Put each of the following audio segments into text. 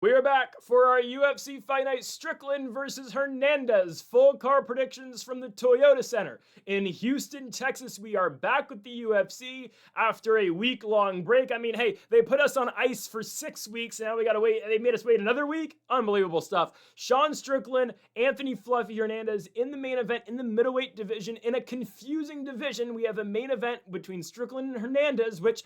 We're back for our UFC Fight Night Strickland versus Hernandez full card predictions from the Toyota Center in Houston, Texas. We are back with the UFC after a week-long break. I mean, hey, they put us on ice for 6 weeks, and now we gotta wait. They made us wait another week? Unbelievable stuff. Sean Strickland, Anthony Fluffy Hernandez in the main event in the middleweight division. In a confusing division, we have a main event between Strickland and Hernandez, which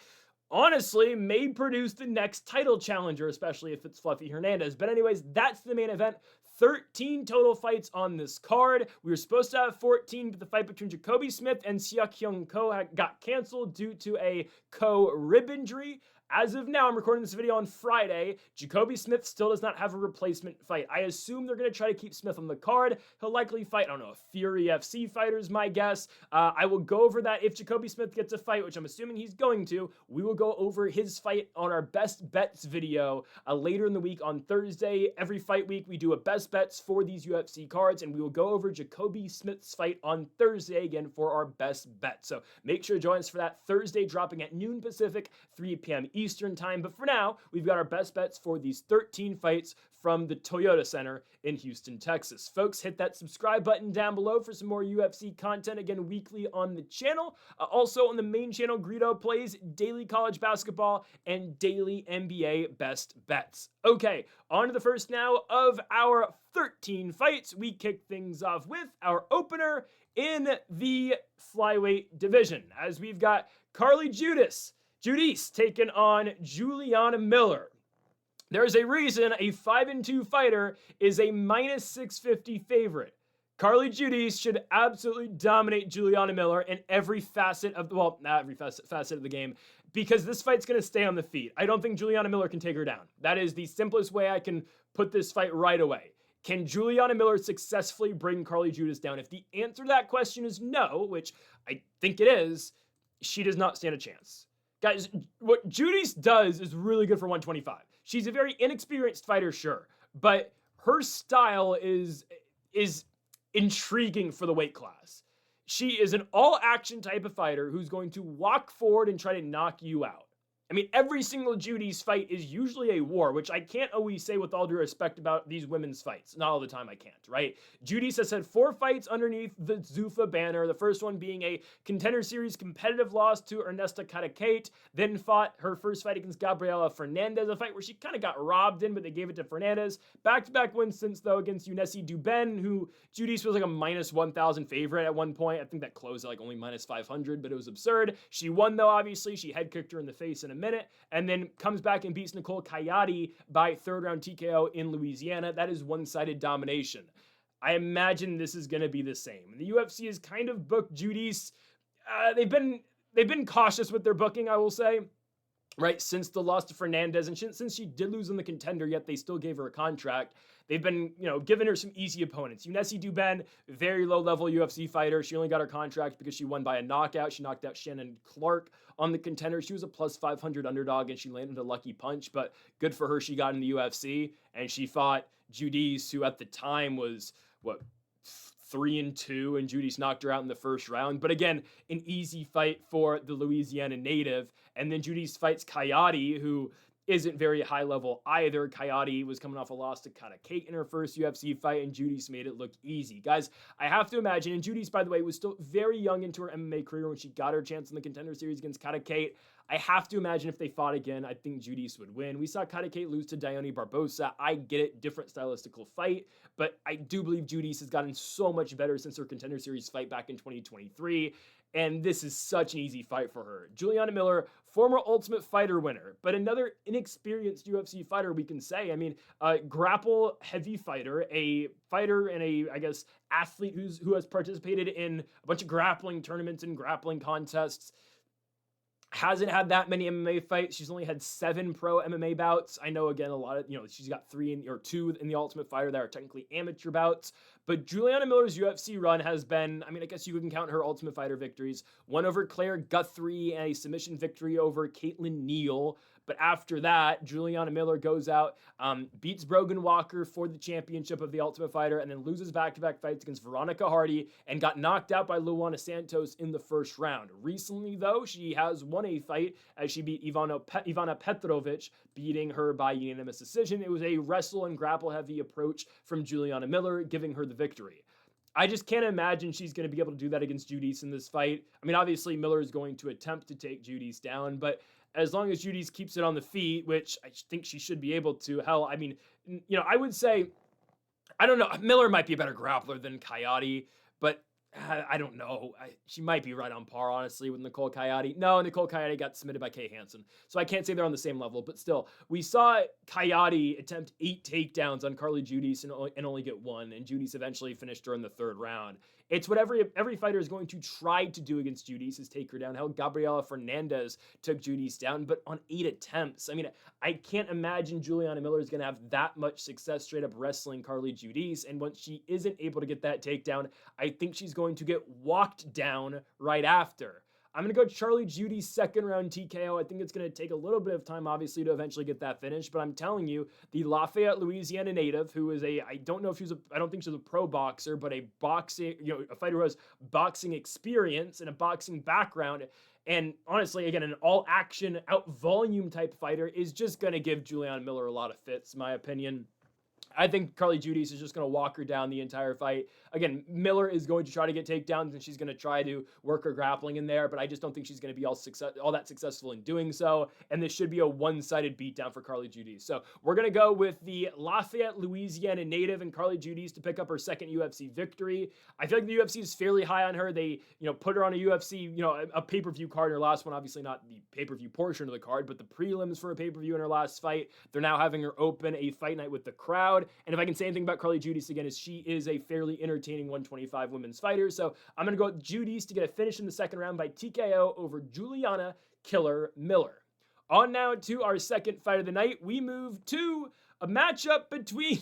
honestly may produce the next title challenger, especially if it's Fluffy Hernandez. But anyways, that's the main event. 13 total fights on this card. We were supposed to have 14, but the fight between Jacoby Smith and Seok Hyung Ko got canceled due to a rib injury. As of now, I'm recording this video on Friday. Jacoby Smith still does not have a replacement fight. I assume they're going to try to keep Smith on the card. He'll likely fight, I don't know, a Fury FC fighter is my guess. I will go over that if Jacoby Smith gets a fight, which I'm assuming he's going to. We will go over his fight on our best bets video later in the week on Thursday. Every fight week, we do a best bets for these UFC cards, and we will go over Jacoby Smith's fight on Thursday again for our best bet. So make sure to join us for that Thursday, dropping at noon Pacific, 3 p.m. Eastern time. But for now, we've got our best bets for these 13 fights from the Toyota Center in Houston, Texas. Folks, hit that subscribe button down below for some more UFC content, again, weekly on the channel. Also on the main channel, Greedo plays daily college basketball and daily NBA best bets. Okay, on to the first now of our 13 fights. We kick things off with our opener in the flyweight division, as we've got Judice taking on Juliana Miller. There's a reason a 5-2 fighter is a minus 650 favorite. Judice should absolutely dominate Juliana Miller in every facet of, well, not every facet of the game, because this fight's going to stay on the feet. I don't think Juliana Miller can take her down. That is the simplest way I can put this fight right away. Can Juliana Miller successfully bring Judice down? If the answer to that question is no, which I think it is, she does not stand a chance. Guys, what Judice does is really good for 125. She's a very inexperienced fighter, sure, but her style is intriguing for the weight class. She is an all-action type of fighter who's going to walk forward and try to knock you out. I mean, every single Judice fight is usually a war, which I can't always say with all due respect about these women's fights. Not all the time I can't, right? Judice has had 4 fights underneath the Zuffa banner, the first one being a Contender Series competitive loss to Ernesta Katakate, then fought her first fight against Gabriela Fernandez, a fight where she kind of got robbed in, but they gave it to Fernandez. Back-to-back wins since, though, against Eunice Duben, who Judice was like a minus 1,000 favorite at one point. I think that closed at like only minus 500, but it was absurd. She won, though, obviously. She head kicked her in the face in a minute, and then comes back and beats Nicole Kayati by 3rd round TKO in Louisiana. That is one-sided domination. I imagine this is going to be the same. And the UFC has kind of booked Judice. They've been cautious with their booking, I will say, right, since the loss to Fernandez, and since she did lose on the Contender, yet they still gave her a contract. They've been, giving her some easy opponents. Eunice Duben, very low-level UFC fighter. She only got her contract because she won by a knockout. She knocked out Shannon Clark on the Contender. She was a plus 500 underdog, and she landed a lucky punch, but good for her. She got in the UFC, and she fought Judice, who at the time was, 3-2, and Judice knocked her out in the first round. But again, an easy fight for the Louisiana native. And then Judice fights Kayati, who isn't very high level either. Kayati was coming off a loss to Katakate in her first UFC fight, and Judice made it look easy. Guys, I have to imagine, and Judice, by the way, was still very young into her MMA career when she got her chance in the Contender Series against Katakate. I have to imagine if they fought again, I think Judice would win. We saw Katakate lose to Dione Barbosa. I get it, different stylistical fight, but I do believe Judice has gotten so much better since her Contender Series fight back in 2023. And this is such an easy fight for her. Juliana Miller, former Ultimate Fighter winner, but another inexperienced UFC fighter, we can say. I mean, grapple heavy fighter, a fighter and athlete who has participated in a bunch of grappling tournaments and grappling contests. Hasn't had that many MMA fights. She's only had 7 pro MMA bouts. I know, again, a lot of, she's got 2 in the Ultimate Fighter that are technically amateur bouts. But Juliana Miller's UFC run has been, I guess you can count her Ultimate Fighter victories. One over Claire Guthrie and a submission victory over Caitlin Neal. But after that, Juliana Miller goes out, beats Brogan Walker for the championship of the Ultimate Fighter, and then loses back-to-back fights against Veronica Hardy and got knocked out by Luana Santos in the first round. Recently, though, she has won a fight as she beat Ivana Petrovic, beating her by unanimous decision. It was a wrestle and grapple-heavy approach from Juliana Miller, giving her the victory. I just can't imagine she's going to be able to do that against Judice in this fight. I mean, obviously, Miller is going to attempt to take Judice down, but as long as Judice keeps it on the feet, which I think she should be able to, hell, I mean, I would say, I don't know, Miller might be a better grappler than Coyote, but I don't know. She might be right on par, honestly, with Nicole Coyote. No, Nicole Coyote got submitted by Kay Hansen, so I can't say they're on the same level, but still, we saw Coyote attempt 8 takedowns on Carly Judice and only get 1, and Judice eventually finished her in the 3rd round. It's what every fighter is going to try to do against Judice, is take her down. Hell, Gabriela Fernandez took Judice down, but on 8 attempts. I mean, I can't imagine Juliana Miller is going to have that much success straight up wrestling Carly Judice, and once she isn't able to get that takedown, I think she's going to get walked down right after. I'm going to go Charlie Judice 2nd round TKO. I think it's going to take a little bit of time, obviously, to eventually get that finish. But I'm telling you, the Lafayette, Louisiana native, who is I don't think she's a pro boxer, but a boxing, a fighter who has boxing experience and a boxing background. And honestly, again, an all action, out volume type fighter is just going to give Juliana Miller a lot of fits, in my opinion. I think Carly Judice is just going to walk her down the entire fight. Again, Miller is going to try to get takedowns, and she's going to try to work her grappling in there, but I just don't think she's going to be all that successful in doing so, and this should be a one-sided beatdown for Carly Judice. So we're going to go with the Lafayette, Louisiana native and Carly Judice to pick up her 2nd UFC victory. I feel like the UFC is fairly high on her. They, put her on a UFC, a pay-per-view card in her last one, obviously not the pay-per-view portion of the card, but the prelims for a pay-per-view in her last fight. They're now having her open a fight night with the crowd. And if I can say anything about Carly Judice again, is she is a fairly entertaining 125 women's fighter. So I'm going to go with Judice to get a finish in the 2nd round by TKO over Juliana Killer Miller. On now to our 2nd fight of the night. We move to a matchup between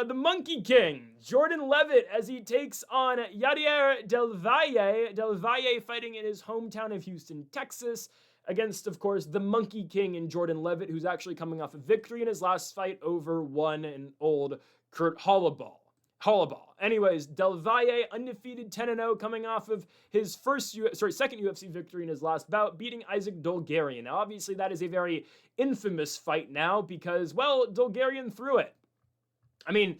the Monkey King, Jordan Leavitt, as he takes on Yadier Del Valle. Del Valle fighting in his hometown of Houston, Texas, against, of course, the Monkey King in Jordan Leavitt, who's actually coming off a victory in his last fight over one and old Kurt Hollaball. Anyways, Del Valle undefeated 10-0, coming off of his second UFC victory in his last bout, beating Isaac Dolgarian. Now, obviously, that is a very infamous fight now because, well, Dolgarian threw it. I mean,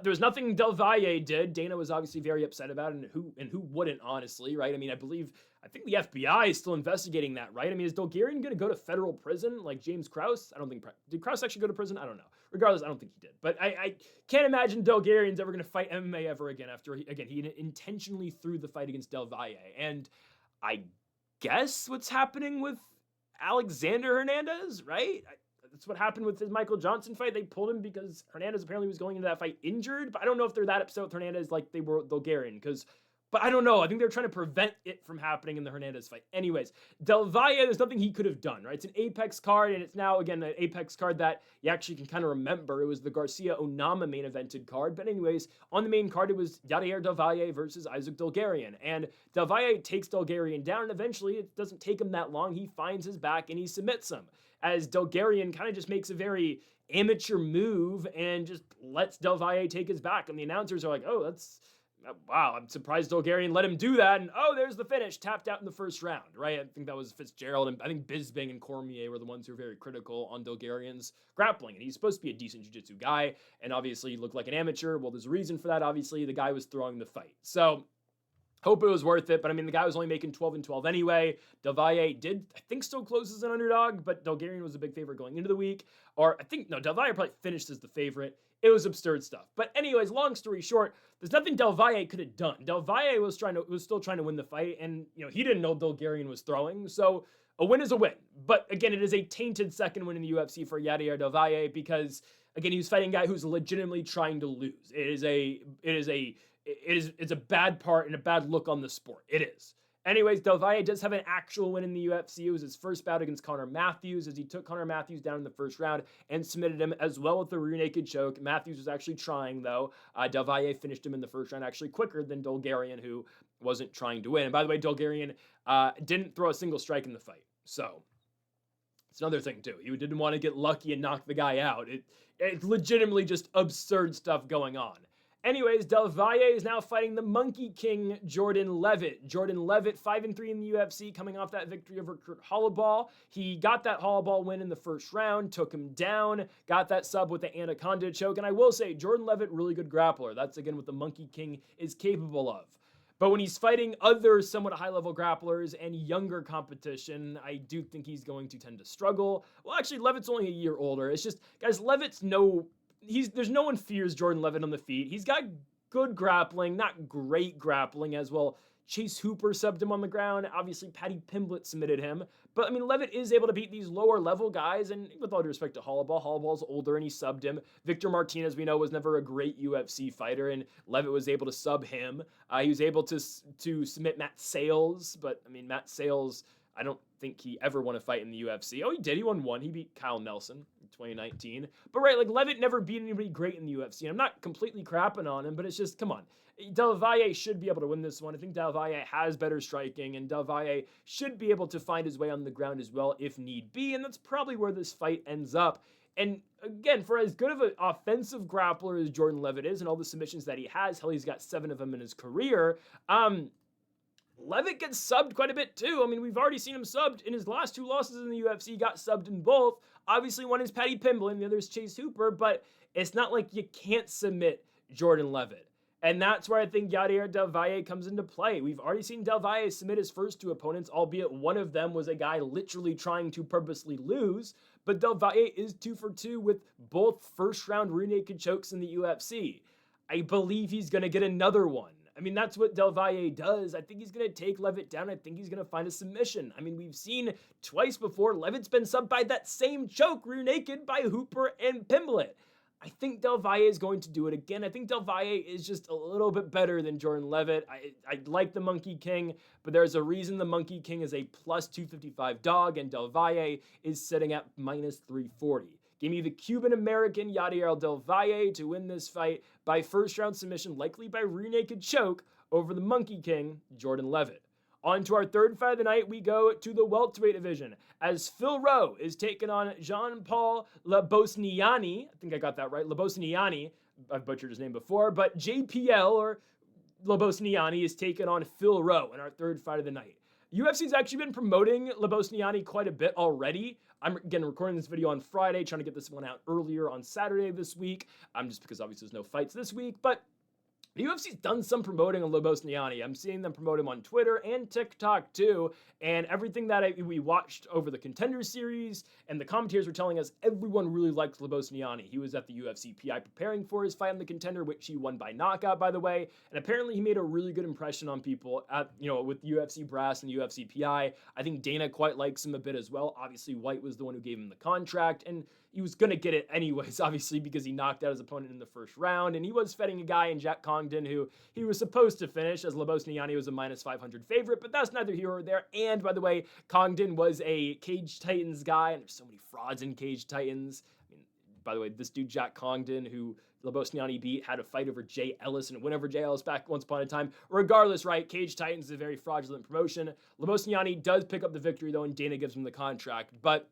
there's nothing Del Valle did. Dana was obviously very upset about it, and who wouldn't, honestly, right? I mean, I think the FBI is still investigating that, right? I mean, is Dolgarian going to go to federal prison like James Krause? I don't think. Did Krause actually go to prison? I don't know. Regardless, I don't think he did. But I can't imagine Dolgarian's ever going to fight MMA ever again after, he intentionally threw the fight against Del Valle. And I guess what's happening with Alexander Hernandez, right? That's what happened with his Michael Johnson fight. They pulled him because Hernandez apparently was going into that fight injured. But I don't know if they're that upset with Hernandez like they were with Dolgarian, but I don't know. I think they're trying to prevent it from happening in the Hernandez fight. Anyways, Del Valle, there's nothing he could have done, right? It's an Apex card, and it's now, again, an Apex card that you actually can kind of remember. It was the Garcia Onama main evented card. But anyways, on the main card, it was Yadier Del Valle versus Isaac Dolgarian. And Del Valle takes Dolgarian down, and eventually, it doesn't take him that long. He finds his back, and he submits him, as Dolgarian kind of just makes a very amateur move and just lets Del Valle take his back. And the announcers are like, oh, wow, I'm surprised Dolgarian let him do that. And there's the finish, tapped out in the first round, right? I think that was Fitzgerald, and I think Bisping and Cormier were the ones who were very critical on Dolgarian's grappling. And he's supposed to be a decent jiu-jitsu guy, and obviously he looked like an amateur. Well, there's a reason for that, obviously. The guy was throwing the fight. So hope it was worth it, but I mean, the guy was only making 12-12 anyway. Del Valle did, I think, still close as an underdog, but Dolgarian was a big favorite going into the week. Del Valle probably finished as the favorite. It was absurd stuff. But anyways, long story short, there's nothing Del Valle could have done. Del Valle was still trying to win the fight, and he didn't know Dolgarian was throwing, so a win is a win. But again, it is a tainted second win in the UFC for Yadier Del Valle because, again, he was fighting a guy who's legitimately trying to lose. It's a bad part and a bad look on the sport. It is. Anyways, Del Valle does have an actual win in the UFC. It was his first bout against Connor Matthews, as he took Connor Matthews down in the first round and submitted him as well with the rear naked choke. Matthews was actually trying, though. Del Valle finished him in the first round actually quicker than Dolgarian, who wasn't trying to win. And by the way, Dolgarian didn't throw a single strike in the fight. So It's another thing, too. He didn't want to get lucky and knock the guy out. It's legitimately just absurd stuff going on. Anyways, Del Valle is now fighting the Monkey King, Jordan Leavitt. Jordan Leavitt, 5-3 in the UFC, coming off that victory over Kurt Hollowball. He got that Hollowball win in the first round, took him down, got that sub with the Anaconda choke. And I will say, Jordan Leavitt, really good grappler. That's, again, what the Monkey King is capable of. But when he's fighting other somewhat high-level grapplers and younger competition, I do think he's going to tend to struggle. Well, actually, Leavitt's only a year older. It's just, guys, Leavitt's there's no one fears Jordan Leavitt on the feet. He's got good grappling, not great grappling as well. Chase Hooper subbed him on the ground. Obviously, Paddy Pimblett submitted him. But, I mean, Leavitt is able to beat these lower-level guys, and with all due respect to Hollowball, Hollowball's older and he subbed him. Victor Martinez, we know, was never a great UFC fighter, and Leavitt was able to sub him. He was able to submit Matt Sales, but, I mean, Matt Sales, I don't think he ever won a fight in the UFC. Oh, he did. He won one. He beat Kyle Nelson in 2019. But, right, like, Leavitt never beat anybody great in the UFC, and I'm not completely crapping on him, but it's just, come on. Del Valle should be able to win this one. I think Del Valle has better striking, and Del Valle should be able to find his way on the ground as well if need be, and that's probably where this fight ends up. And again, for as good of an offensive grappler as Jordan Leavitt is and all the submissions that he has, hell, he's got 7 of them in his career, Leavitt gets subbed quite a bit too. I mean, we've already seen him subbed in his last 2 losses in the UFC, got subbed in both. Obviously, one is Paddy Pimblett and the other is Chase Hooper, but it's not like you can't submit Jordan Leavitt. And that's where I think Yadier Del Valle comes into play. We've already seen Del Valle submit his first 2 opponents, albeit one of them was a guy literally trying to purposely lose. But Del Valle is 2 for 2 with both first-round rear naked chokes in the UFC. I believe he's going to get another one. I mean, that's what Del Valle does. I think he's going to take Leavitt down. I think he's going to find a submission. I mean, we've seen twice before Leavitt's been subbed by that same choke, rear naked, by Hooper and Pimblett. I think Del Valle is going to do it again. I think Del Valle is just a little bit better than Jordan Leavitt. I like the Monkey King, but there's a reason the Monkey King is a plus 255 dog, and Del Valle is sitting at minus 340. Give me the Cuban-American Yadier Del Valle to win this fight by first-round submission, likely by rear naked choke, over the Monkey King, Jordan Leavitt. On to our third fight of the night, we go to the welterweight division, as Phil Rowe is taking on Jean-Paul Lebosnoyani. I think I got that right, Lebosnoyani. I've butchered his name before, but JPL, or Lebosnoyani, is taking on Phil Rowe in our third fight of the night. UFC's actually been promoting Lebosnoyani quite a bit already. I'm, again, recording this video on Friday, trying to get this one out earlier on Saturday this week, just because obviously there's no fights this week, but the UFC's done some promoting on Lebosnoyani. I'm seeing them promote him on Twitter and TikTok too, and everything that we watched over the Contender Series, and the commentators were telling us everyone really liked Lebosnoyani. He was at the UFC PI preparing for his fight on the Contender, which he won by knockout, by the way, and apparently he made a really good impression on people at, with UFC brass and UFC PI. I think Dana quite likes him a bit as well. Obviously, White was the one who gave him the contract, and he was going to get it anyways, obviously, because he knocked out his opponent in the first round, and he was fighting a guy in Jack Congdon who he was supposed to finish, as Lebosnoyani was a minus 500 favorite, but that's neither here or there. And, by the way, Congdon was a Cage Titans guy, and there's so many frauds in Cage Titans. I mean, by the way, this dude, Jack Congdon, who Lebosnoyani beat, had a fight over Jay Ellis and a win over Jay Ellis back once upon a time. Regardless, right, Cage Titans is a very fraudulent promotion. Lebosnoyani does pick up the victory, though, and Dana gives him the contract, but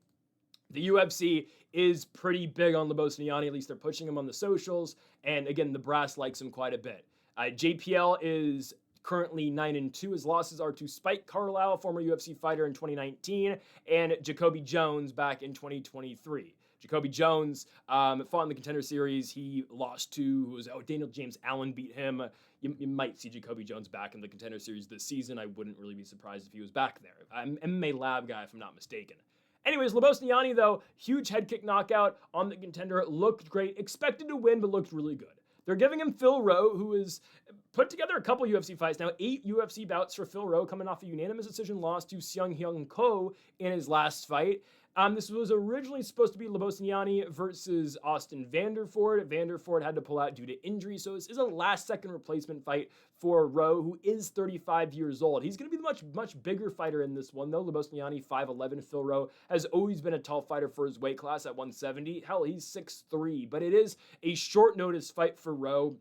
the UFC is pretty big on Lebosnoyani, at least they're pushing him on the socials, and again, the brass likes him quite a bit. JPL is currently 9-2. His losses are to Spike Carlisle, former UFC fighter in 2019, and Jacoby Jones back in 2023. Jacoby Jones fought in the Contender Series. He lost to, Daniel James Allen beat him. You might see Jacoby Jones back in the Contender Series this season. I wouldn't really be surprised if he was back there. I'm MMA Lab guy, if I'm not mistaken. Anyways, Lebosnoyani, though, huge head kick knockout on the Contender, looked great, expected to win, but looked really good. They're giving him Phil Rowe, who has put together a couple UFC fights now, 8 UFC bouts for Phil Rowe, coming off a unanimous decision loss to Seung Hyun Ko in his last fight. This was originally supposed to be Lebosnoyani versus Austin Vanderford. Vanderford had to pull out due to injury, so this is a last-second replacement fight for Rowe, who is 35 years old. He's going to be the much bigger fighter in this one, though. Lebosnoyani, 5'11". Phil Rowe has always been a tall fighter for his weight class at 170. Hell, he's 6'3", but it is a short-notice fight for Rowe,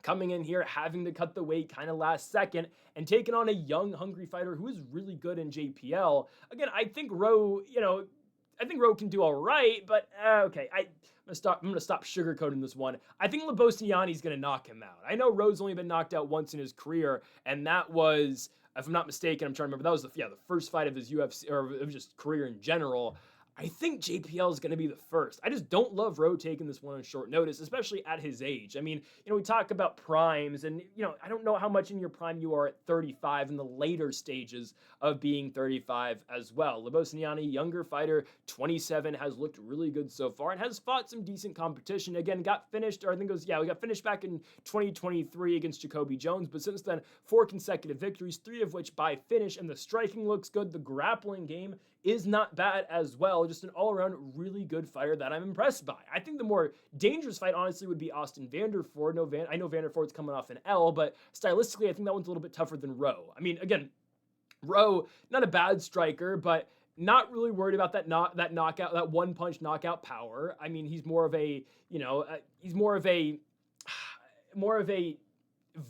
coming in here, having to cut the weight kind of last second, and taking on a young, hungry fighter who is really good in JPL. Again, I think Rowe, think Rowe can do all right, but okay. I'm gonna stop sugarcoating this one. I think Lebosnoyani's gonna knock him out. I know Rowe's only been knocked out once in his career, and that was, if I'm not mistaken, I'm trying to remember, that was the first fight of his UFC, or of just career in general. I think JPL is going to be the first. I just don't love Rowe taking this one on short notice, especially at his age. I mean, we talk about primes, and, I don't know how much in your prime you are at 35 in the later stages of being 35 as well. Lebosnoyani, younger fighter, 27, has looked really good so far and has fought some decent competition. Again, got finished, or I think it was, we got finished back in 2023 against Jacoby Jones, but since then, 4 consecutive victories, 3 of which by finish, and the striking looks good. The grappling game is not bad as well. Just an all-around really good fighter that I'm impressed by. I think the more dangerous fight, honestly, would be Austin Vanderford. I know Vanderford's coming off an L, but stylistically, I think that one's a little bit tougher than Rowe. I mean, again, Rowe, not a bad striker, but not really worried about that knockout, that one-punch knockout power. I mean, he's more of a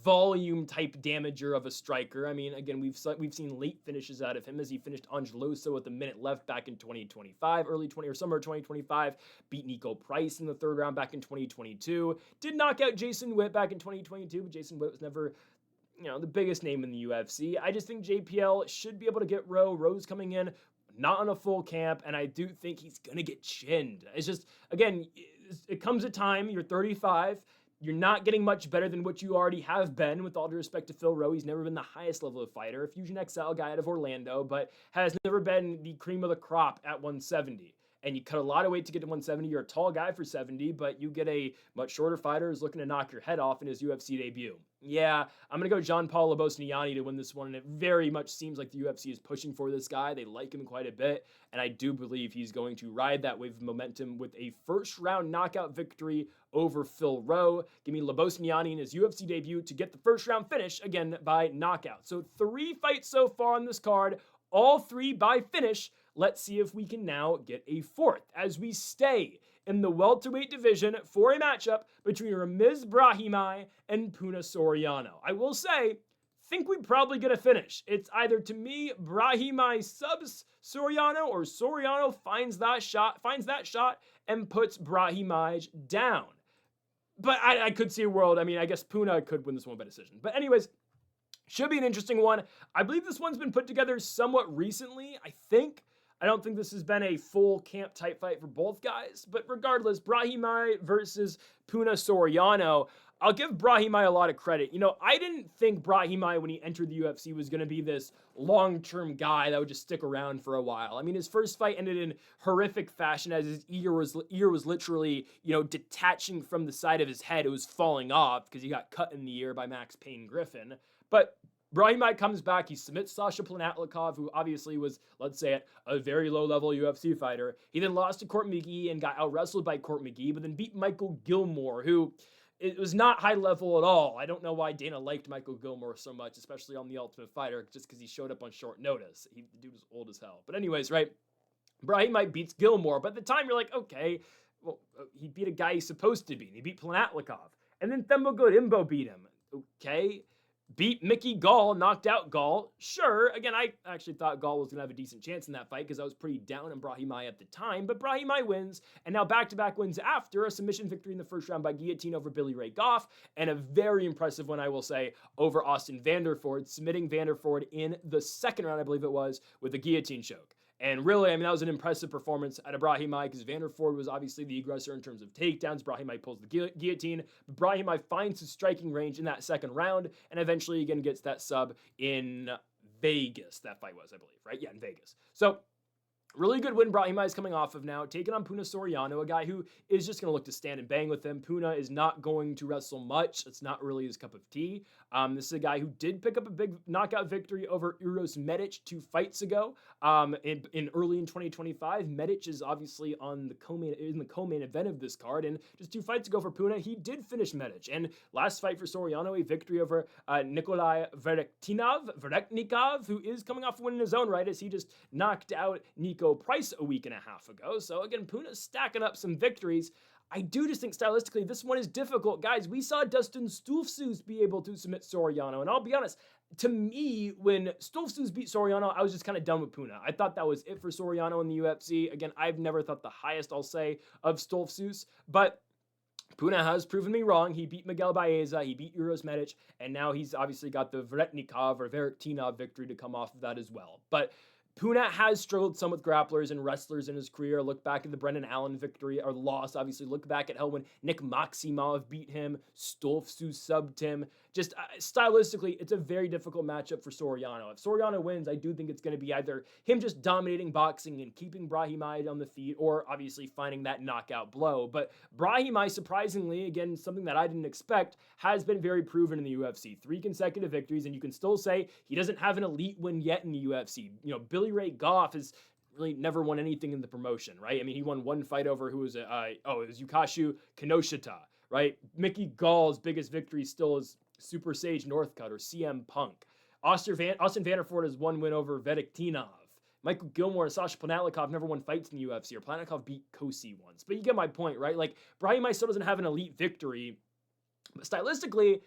volume type damager of a striker. I mean, again, we've seen late finishes out of him, as he finished Angeloso with a minute left back in 2025, summer 2025, beat Nico Price in the 3rd round back in 2022, did knock out Jason Witt back in 2022, but Jason Witt was never, the biggest name in the UFC. I just think JPL should be able to get Rowe. Rowe's coming in not on a full camp, and I do think he's gonna get chinned. It's just, again, it comes a time, you're 35, you're not getting much better than what you already have been. With all due respect to Phil Rowe, he's never been the highest level of fighter, a Fusion XL guy out of Orlando, but has never been the cream of the crop at 170. And you cut a lot of weight to get to 170. You're a tall guy for 70, but you get a much shorter fighter who's looking to knock your head off in his UFC debut. Yeah, I'm going to go Jean-Paul Lebosnoyani to win this one, and it very much seems like the UFC is pushing for this guy. They like him quite a bit, and I do believe he's going to ride that wave of momentum with a first-round knockout victory over Phil Rowe. Give me Lebosnoyani in his UFC debut to get the first-round finish, again, by knockout. So 3 fights so far on this card, all 3 by finish. Let's see if we can now get a 4th as we stay in the welterweight division for a matchup between Ramiz Brahimaj and Puna Soriano. I will say, think we probably get a finish. It's either, to me, Brahimaj subs Soriano, or Soriano finds that shot and puts Brahimaj down. But I could see a world. I mean, I guess Puna could win this one by decision. But anyways, should be an interesting one. I believe this one's been put together somewhat recently, I think. I don't think this has been a full camp type fight for both guys, but regardless, Brahimaj versus Puna Soriano. I'll give Brahimaj a lot of credit. I didn't think Brahimaj, when he entered the UFC, was going to be this long-term guy that would just stick around for a while. I mean, his first fight ended in horrific fashion, as his ear was literally, detaching from the side of his head. It was falling off because he got cut in the ear by Max Payne Griffin. But Brahimaj comes back, he submits Sasha Planatlikov, who obviously was, let's say it, a very low-level UFC fighter. He then lost to Court McGee and got out-wrestled by Court McGee, but then beat Michael Gilmore, who it was not high-level at all. I don't know why Dana liked Michael Gilmore so much, especially on The Ultimate Fighter, just because he showed up on short notice. The dude was old as hell. But anyways, right, Brahimaj beats Gilmore, but at the time you're like, okay, well, he beat a guy he's supposed to beat. He beat Planatlikov. And then Themba Gorimbo beat him. Okay. Beat Mickey Gall, knocked out Gall. Sure, again, I actually thought Gall was going to have a decent chance in that fight because I was pretty down on Brahimaj at the time, but Brahimaj wins, and now back-to-back wins after a submission victory in the first round by guillotine over Billy Ray Goff, and a very impressive one, I will say, over Austin Vanderford, submitting Vanderford in the second round, I believe it was, with a guillotine choke. And really, I mean, that was an impressive performance out of Brahimaj because Vanderford was obviously the aggressor in terms of takedowns. Brahimaj pulls the guillotine. Brahimaj finds his striking range in that second round and eventually again gets that sub in Vegas. That fight was, I believe, right? Yeah, in Vegas. So really good win Brahimaj is coming off of now, taking on Puna Soriano, a guy who is just going to look to stand and bang with him. Puna is not going to wrestle much. It's not really his cup of tea. This is a guy who did pick up a big knockout victory over Uros Medic 2 fights ago. In early in 2025, Medic is obviously in the co-main event of this card, and just 2 fights ago for Puna, he did finish Medic. And last fight for Soriano, a victory over Nikolai Vereknikov, who is coming off a win in his own right, as he just knocked out Nico Price a week and a half ago. So again, Puna's stacking up some victories. I do just think stylistically this one is difficult. Guys, we saw Dustin Stoltzfus be able to submit Soriano, and I'll be honest, to me, when Stoltzfus beat Soriano, I was just kind of done with Puna. I thought that was it for Soriano in the UFC. Again, I've never thought the highest, I'll say, of Stoltzfus, but Puna has proven me wrong. He beat Miguel Baeza, he beat Uros Medic, and now he's obviously got the Veretnikov or Verektinov victory to come off of that as well. But Puna has struggled some with grapplers and wrestlers in his career. Look back at the Brendan Allen victory, or loss, obviously. Look back at how when Nick Maximov beat him, Stoltzfus subbed him. Just stylistically, it's a very difficult matchup for Soriano. If Soriano wins, I do think it's going to be either him just dominating boxing and keeping Brahimaj on the feet, or obviously finding that knockout blow. But Brahimaj, surprisingly, again, something that I didn't expect, has been very proven in the UFC. 3 consecutive victories, and you can still say he doesn't have an elite win yet in the UFC. You know, Billy Ray Goff has really never won anything in the promotion, right? I mean, he won one fight over who was it was Yukashu Kinoshita, right? Mickey Gall's biggest victory still is Super Sage Northcutt or CM Punk. Austin Vanderford has one win over Verektinov. Michael Gilmore and Sasha Planatnikov never won fights in the UFC, or Planatnikov beat Kosi once. But you get my point, right? Like, Brahimaj still doesn't have an elite victory, but stylistically,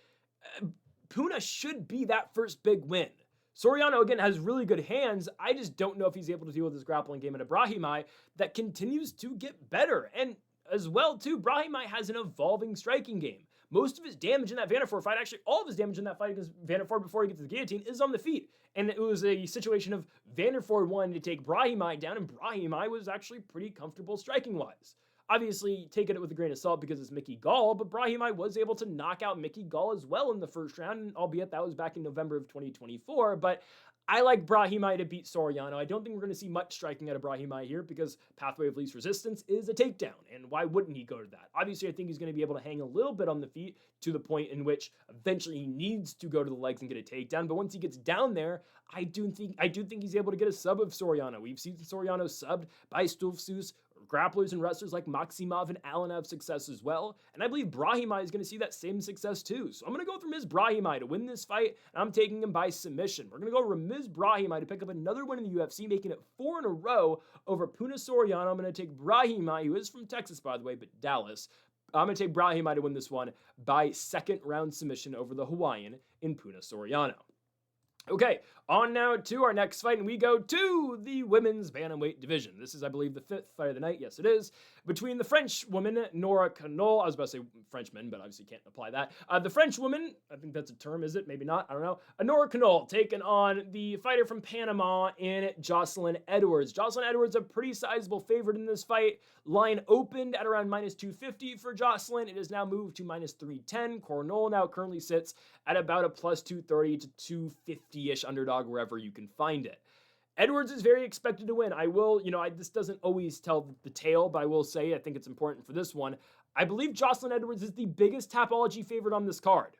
Puna should be that first big win. Soriano, again, has really good hands. I just don't know if he's able to deal with his grappling game, and a Brahimaj that continues to get better. And as well, too, Brahimaj has an evolving striking game. Most of his damage in that Vanderford fight, actually all of his damage in that fight against Vanderford before he gets to the guillotine, is on the feet. And it was a situation of Vanderford wanting to take Brahimaj down, and Brahimaj was actually pretty comfortable striking-wise. Obviously, taking it with a grain of salt because it's Mickey Gall, but Brahimaj was able to knock out Mickey Gall as well in the first round, albeit that was back in November of 2024. But I like Brahimaj to beat Soriano. I don't think we're going to see much striking out of Brahimaj here because pathway of least resistance is a takedown, and why wouldn't he go to that? Obviously, I think he's going to be able to hang a little bit on the feet to the point in which eventually he needs to go to the legs and get a takedown, but once he gets down there, I do think he's able to get a sub of Soriano. We've seen Soriano subbed by Stoltzfus. Grapplers and wrestlers like Maximov and Allen have success as well, and I believe Brahimaj is going to see that same success too. So I'm going to go for Ramiz Brahimaj to win this fight, and I'm taking him by submission. We're going to go Ramiz Brahimaj to pick up another win in the UFC, making it 4 in a row over Puna Soriano. I'm going to take Brahimaj, who is from Texas, by the way, but Dallas. I'm going to take Brahimaj to win this one by second round submission over the Hawaiian in Puna Soriano. Okay, on now to our next fight, and we go to the women's bantamweight division. This is, I believe, the 5th fight of the night. Yes, it is. Between the French woman, Nora Cornolle. I was about to say Frenchman, but obviously can't apply that. The French woman, I think that's a term, is it? Maybe not. I don't know. Nora Cornolle taking on the fighter from Panama in Jocelyn Edwards. Jocelyn Edwards, a pretty sizable favorite in this fight. Line opened at around minus 250 for Jocelyn. It has now moved to minus 310. Cornolle now currently sits at about a plus 230 to 250-ish underdog wherever you can find it. Edwards is very expected to win. I will, this doesn't always tell the tale, but I will say I think it's important for this one. I believe Jocelyn Edwards is the biggest Tapology favorite on this card.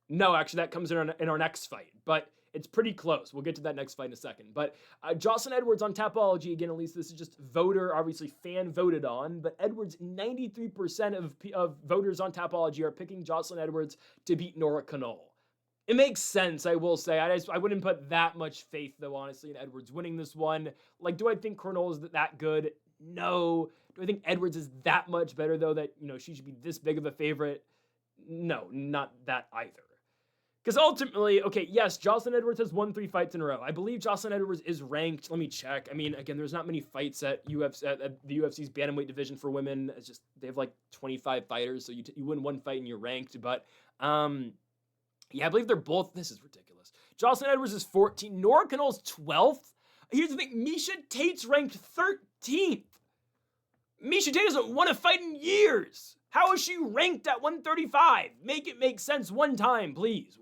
No, actually, that comes in our next fight, but it's pretty close. We'll get to that next fight in a second. But Jocelyn Edwards on Tapology, again, at least this is just voter, obviously fan voted on, but Edwards, 93% of voters on Tapology are picking Jocelyn Edwards to beat Nora Cornolle. It makes sense, I will say. I wouldn't put that much faith, though, honestly, in Edwards winning this one. Like, do I think Cornolle is that good? No. Do I think Edwards is that much better, though, that, she should be this big of a favorite? No, not that either. Because ultimately, okay, yes, Jocelyn Edwards has won 3 fights in a row. I believe Jocelyn Edwards is ranked. Let me check. I mean, again, there's not many fights at the UFC's bantamweight division for women. It's just, they have like 25 fighters, so you win one fight and you're ranked. But, yeah, I believe they're both. This is ridiculous. Jocelyn Edwards is 14. Nora Cornolle's 12th. Here's the thing. Miesha Tate's ranked 13th. Miesha Tate hasn't won a fight in years. How is she ranked at 135? Make it make sense one time, please.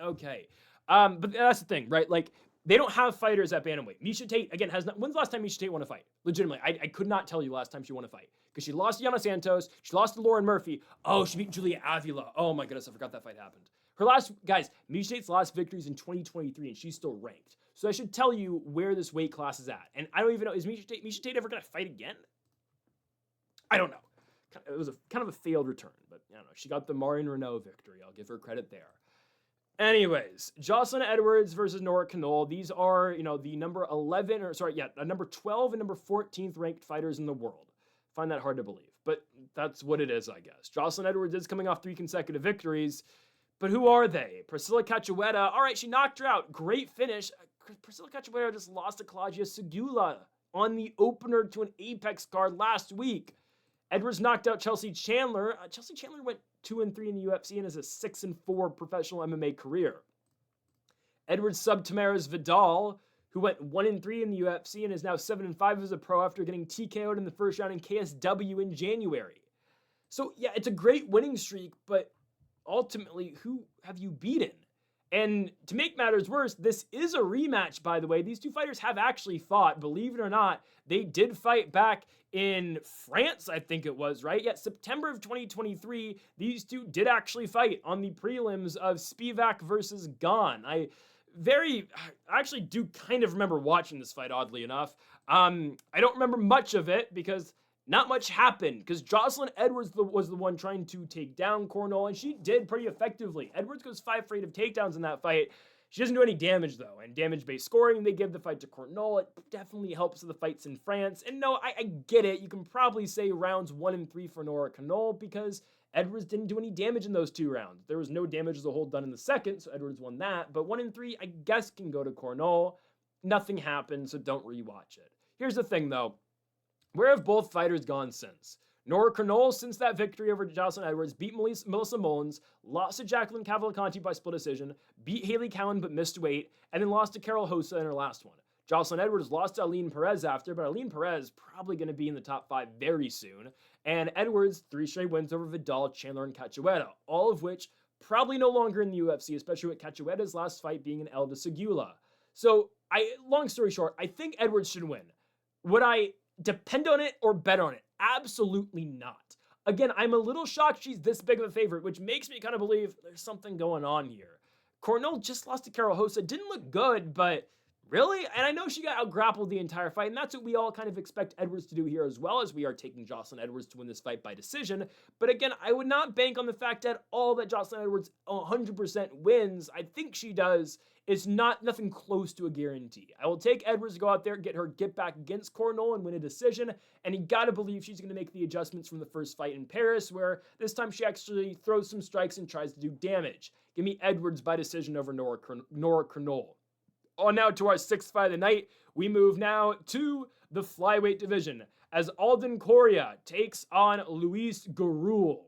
Okay. But that's the thing, right? Like, they don't have fighters at bantamweight. Miesha Tate, again, when's the last time Miesha Tate won a fight? Legitimately, I could not tell you the last time she won a fight. Because she lost to Yana Santos, she lost to Lauren Murphy. Oh, she beat Julia Avila. Oh my goodness, I forgot that fight happened. Miesha Tate's last victories in 2023, and she's still ranked. So I should tell you where this weight class is at. And I don't even know, is Miesha Tate ever going to fight again? I don't know. It was kind of a failed return, but I don't know. She got the Marion Renault victory. I'll give her credit there. Anyways, Jocelyn Edwards versus Nora Cornolle. These are, the number 12 and number 14th ranked fighters in the world. Find that hard to believe. But that's what it is, I guess. Jocelyn Edwards is coming off 3 consecutive victories, but who are they? Priscilla Cachoeira, all right, she knocked her out. Great finish. Priscilla Cachoeira just lost to Claudia Segula on the opener to an Apex card last week. Edwards knocked out Chelsea Chandler. Chelsea Chandler went 2-3 in the UFC and has a 6-4 professional MMA career. Edwards subbed Tamara's Vidal, who went 1-3 in the UFC and is now 7-5 as a pro after getting TKO'd in the first round in KSW in January. So yeah, it's a great winning streak, but ultimately, who have you beaten? And to make matters worse, this is a rematch, by the way. These two fighters have actually fought, believe it or not. They did fight back in France, I think it was, right? Yeah, September of 2023, these two did actually fight on the prelims of Spivac versus Gon. I actually do kind of remember watching this fight, oddly enough. I don't remember much of it because not much happened, because Jocelyn Edwards was the one trying to take down Cornolle, and she did pretty effectively. Edwards goes 5 for 8 of takedowns in that fight. She doesn't do any damage, though, and damage-based scoring, they give the fight to Cornolle. It definitely helps with the fights in France. And no, I get it. You can probably say rounds 1 and 3 for Nora Cornolle, because Edwards didn't do any damage in those 2 rounds. There was no damage as a whole done in the second, so Edwards won that. But 1 and 3, I guess, can go to Cornolle. Nothing happened, so don't rewatch it. Here's the thing, though. Where have both fighters gone since? Nora Cornolle, since that victory over Jocelyn Edwards, beat Melissa Mullins, lost to Jacqueline Cavalcanti by split decision, beat Haley Cowan but missed weight, and then lost to Carol Hossa in her last one. Jocelyn Edwards lost to Aline Perez after, but Aline Perez probably going to be in the top 5 very soon. And Edwards, 3 straight wins over Vidal, Chandler, and Cachoeira, all of which probably no longer in the UFC, especially with Cachoeira's last fight being an Elda Segula. So, long story short, I think Edwards should win. Would I depend on it or bet on it? Absolutely not. Again, I'm a little shocked she's this big of a favorite, which makes me kind of believe there's something going on here. Cornolle just lost to Carol Hossa. Didn't look good, but really? And I know she got out-grappled the entire fight, and that's what we all kind of expect Edwards to do here as well, as we are taking Jocelyn Edwards to win this fight by decision. But again, I would not bank on the fact at all that Jocelyn Edwards 100% wins. I think she does. It's nothing close to a guarantee. I will take Edwards to go out there, get back against Cornolle and win a decision, and you gotta believe she's gonna make the adjustments from the first fight in Paris, where this time she actually throws some strikes and tries to do damage. Give me Edwards by decision over Nora Cornolle. On now to our 6th fight of the night, we move now to the flyweight division, as Alden Coria takes on Luis Gurule.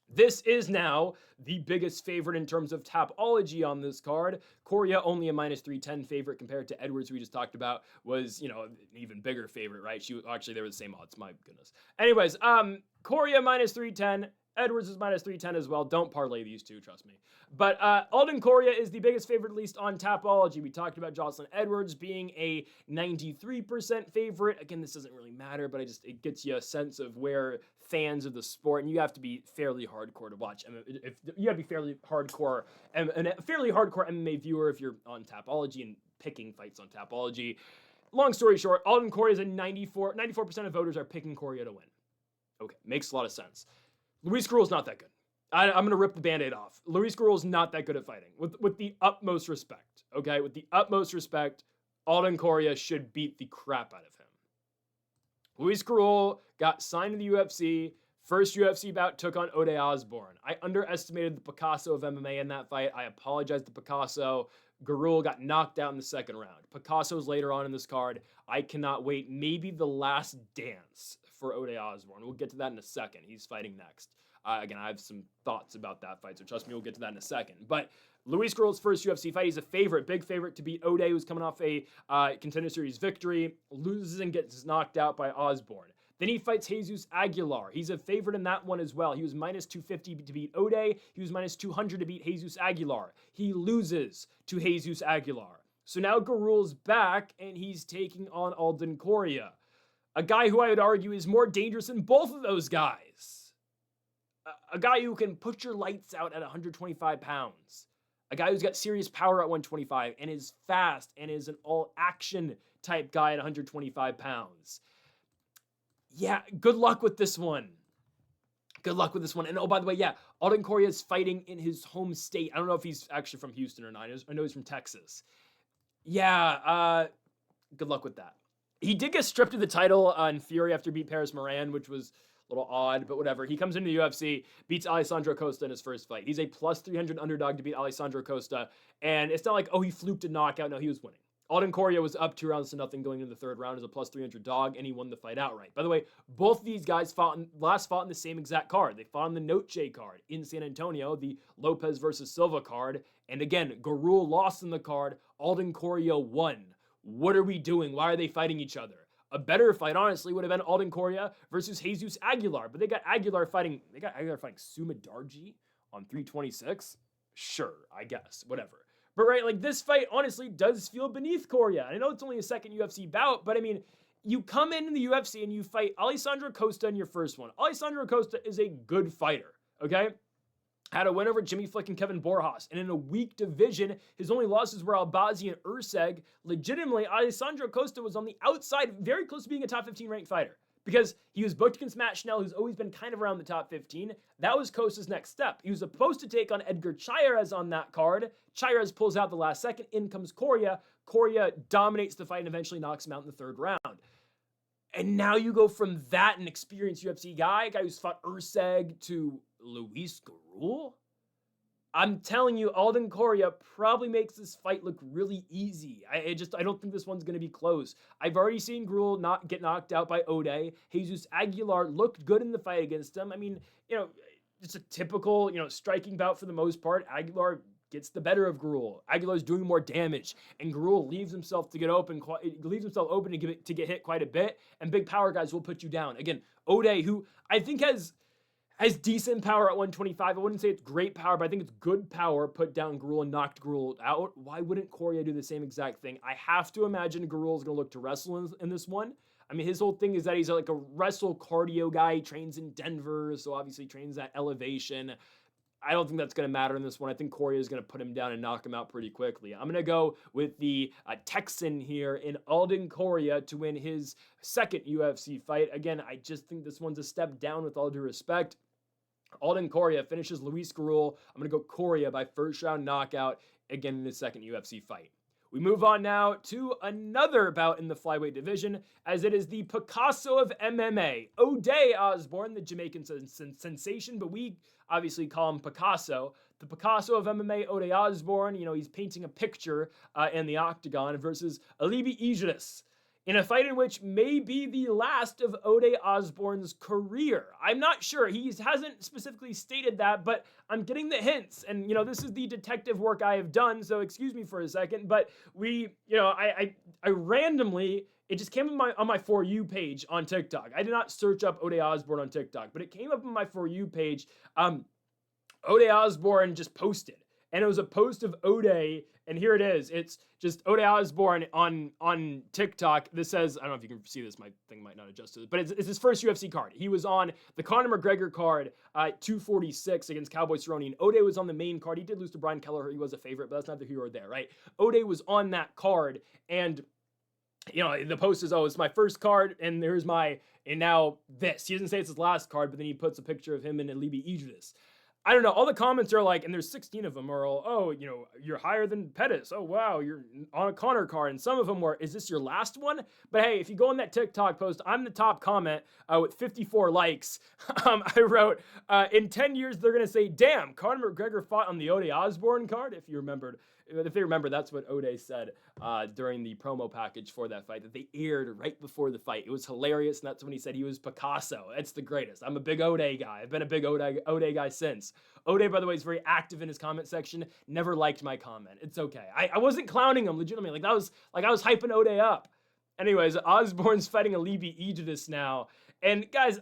This is now the biggest favorite in terms of Tapology on this card. Coria, only a -310 favorite compared to Edwards, who we just talked about, was, an even bigger favorite, right? Actually, they were the same odds, my goodness. Anyways, Coria -310, Edwards is -310 as well. Don't parlay these two, trust me. But Alden Coria is the biggest favorite, at least on Tapology. We talked about Jocelyn Edwards being a 93% favorite. Again, this doesn't really matter, but it gets you a sense of where fans of the sport, and you have to be fairly hardcore to watch. If you have to be fairly hardcore, and a fairly hardcore MMA viewer if you're on Tapology and picking fights on Tapology. Long story short, Alden Coria is a 94% of voters are picking Coria to win. Okay, makes a lot of sense. Luis Gurule's not that good. I'm going to rip the Band-Aid off. Luis Gurule's not that good at fighting. With the utmost respect, okay? With the utmost respect, Alden Coria should beat the crap out of him. Luis Gurule got signed to the UFC. First UFC bout took on Ode Osbourne. I underestimated the Picasso of MMA in that fight. I apologize to Picasso. Gurule got knocked out in the second round. Picasso's later on in this card. I cannot wait. Maybe the last dance for Ode Osbourne. We'll get to that in a second. He's fighting next. Again, I have some thoughts about that fight, so trust me, we'll get to that in a second. But Luis Gurule's first UFC fight, he's a favorite, big favorite to beat Ode, who's coming off a Contender Series victory, loses and gets knocked out by Osbourne. Then he fights Jesus Aguilar. He's a favorite in that one as well. He was -250 to beat Ode. He was -200 to beat Jesus Aguilar. He loses to Jesus Aguilar. So now Gurule's back, and he's taking on Alden Coria, a guy who I would argue is more dangerous than both of those guys. A guy who can put your lights out at 125 pounds. A guy who's got serious power at 125 and is fast and is an all-action type guy at 125 pounds. Yeah, good luck with this one. Good luck with this one. And oh, by the way, yeah, Alden Coria is fighting in his home state. I don't know if he's actually from Houston or not. I know he's from Texas. Yeah, good luck with that. He did get stripped of the title in Fury after beat Paris Moran, which was little odd, but whatever. He comes into the UFC, beats Alessandro Costa in his first fight. He's a plus 300 underdog to beat Alessandro Costa, and it's not like, oh, he fluked a knockout. No, he was winning. Alden Coria was up 2-0 going into the third round as a plus 300 dog, and he won the fight outright. By the way, both of these guys fought in the same exact card. They fought on the Noche card in San Antonio, the Lopez versus Silva card. And again, Gurule lost in the card. Alden Coria won. What are we doing? Why are they fighting each other? A better fight, honestly, would have been Alden Coria versus Jesus Aguilar. But they got Aguilar fighting Suma Darji on 326. Sure, I guess. Whatever. But right, like this fight honestly does feel beneath Coria. I know it's only a second UFC bout, but I mean, you come in the UFC and you fight Alessandro Costa in your first one. Alessandro Costa is a good fighter, okay? Had a win over Jimmy Flick and Kevin Borjas. And in a weak division, his only losses were Albazi and Urseg. Legitimately, Alessandro Costa was on the outside, very close to being a top 15 ranked fighter. Because he was booked against Matt Schnell, who's always been kind of around the top 15. That was Costa's next step. He was supposed to take on Edgar Chairez on that card. Chairez pulls out the last second. In comes Coria. Coria dominates the fight and eventually knocks him out in the third round. And now you go from that, an experienced UFC guy, a guy who's fought Urseg, to Luis Gurule? I'm telling you, Alden Coria probably makes this fight look really easy. I don't think this one's going to be close. I've already seen Gurule not get knocked out by Ode. Jesus Aguilar looked good in the fight against him. I mean, it's a typical, striking bout for the most part. Aguilar gets the better of Gurule. Aguilar's doing more damage, and Gurule leaves himself open to get hit quite a bit, and big power guys will put you down. Again, Ode, who I think has decent power at 125. I wouldn't say it's great power, but I think it's good power. Put down Gurule and knocked Gurule out. Why wouldn't Coria do the same exact thing? I have to imagine Gurule's going to look to wrestle in this one. I mean, his whole thing is that he's like a wrestle cardio guy. He trains in Denver, so obviously trains at elevation. I don't think that's going to matter in this one. I think Coria is going to put him down and knock him out pretty quickly. I'm going to go with the Texan here in Alden Coria to win his second UFC fight. Again, I just think this one's a step down with all due respect. Alden Coria finishes Luis Gurule. I'm going to go Coria by first round knockout again in his second UFC fight. We move on now to another bout in the flyweight division, as it is the Picasso of MMA, Ode Osbourne, the Jamaican sensation, but we obviously call him Picasso. The Picasso of MMA, Ode Osbourne, he's painting a picture in the Octagon versus Alibi Idris, in a fight in which may be the last of Ode Osbourne's career. I'm not sure. He hasn't specifically stated that, but I'm getting the hints. And, this is the detective work I have done, so excuse me for a second. But I randomly, it just came on my For You page on TikTok. I did not search up Ode Osbourne on TikTok, but it came up on my For You page. Ode Osbourne just posted. And it was a post of Ode, and here it is. It's just Ode Osbourne on TikTok. This says, I don't know if you can see this, my thing might not adjust to it, but it's his first UFC card. He was on the Conor McGregor card, 246 against Cowboy Cerrone, and Ode was on the main card. He did lose to Brian Kelleher. He was a favorite, but that's not the hero there, right? Ode was on that card, and the post is, it's my first card, and and now this. He doesn't say it's his last card, but then he puts a picture of him and Alibi Idris. I don't know. All the comments are like, and there's 16 of them, are all, you're higher than Pettis. Oh, wow, you're on a Conor card. And some of them were, is this your last one? But hey, if you go on that TikTok post, I'm the top comment with 54 likes. I wrote, in 10 years, they're going to say, damn, Conor McGregor fought on the Ode Osbourne card. If they remember, that's what Ode said during the promo package for that fight that they aired right before the fight. It was hilarious, and that's when he said he was Picasso. It's the greatest. I'm a big Ode guy. I've been a big Ode guy since. Ode, by the way, is very active in his comment section. Never liked my comment. It's okay. I wasn't clowning him, legitimately. I was hyping Ode up. Anyways, Osbourne's fighting Alibi Idris now. And guys,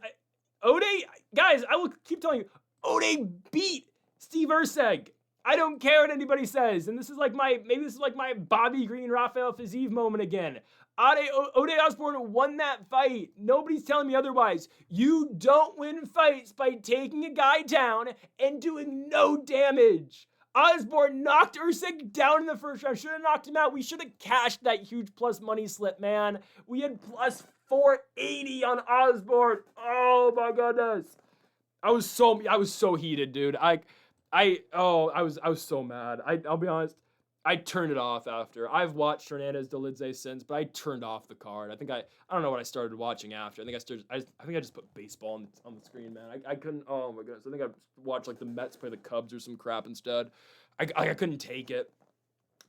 I will keep telling you, Ode beat Steve Urseg. I don't care what anybody says. And this is like my Bobby Green, Rafael Fiziev moment again. Ode Osbourne won that fight. Nobody's telling me otherwise. You don't win fights by taking a guy down and doing no damage. Osbourne knocked Urseg down in the first round. Should have knocked him out. We should have cashed that huge plus money slip, man. We had plus 480 on Osbourne. Oh my goodness. I was so heated, dude. I was so mad. I'll be honest. I turned it off after. I've watched Hernandez Delija since, but I turned off the card. I don't know what I started watching after. I think I just put baseball on the screen, man. I couldn't. Oh my goodness. I think I watched like the Mets play the Cubs or some crap instead. I couldn't take it.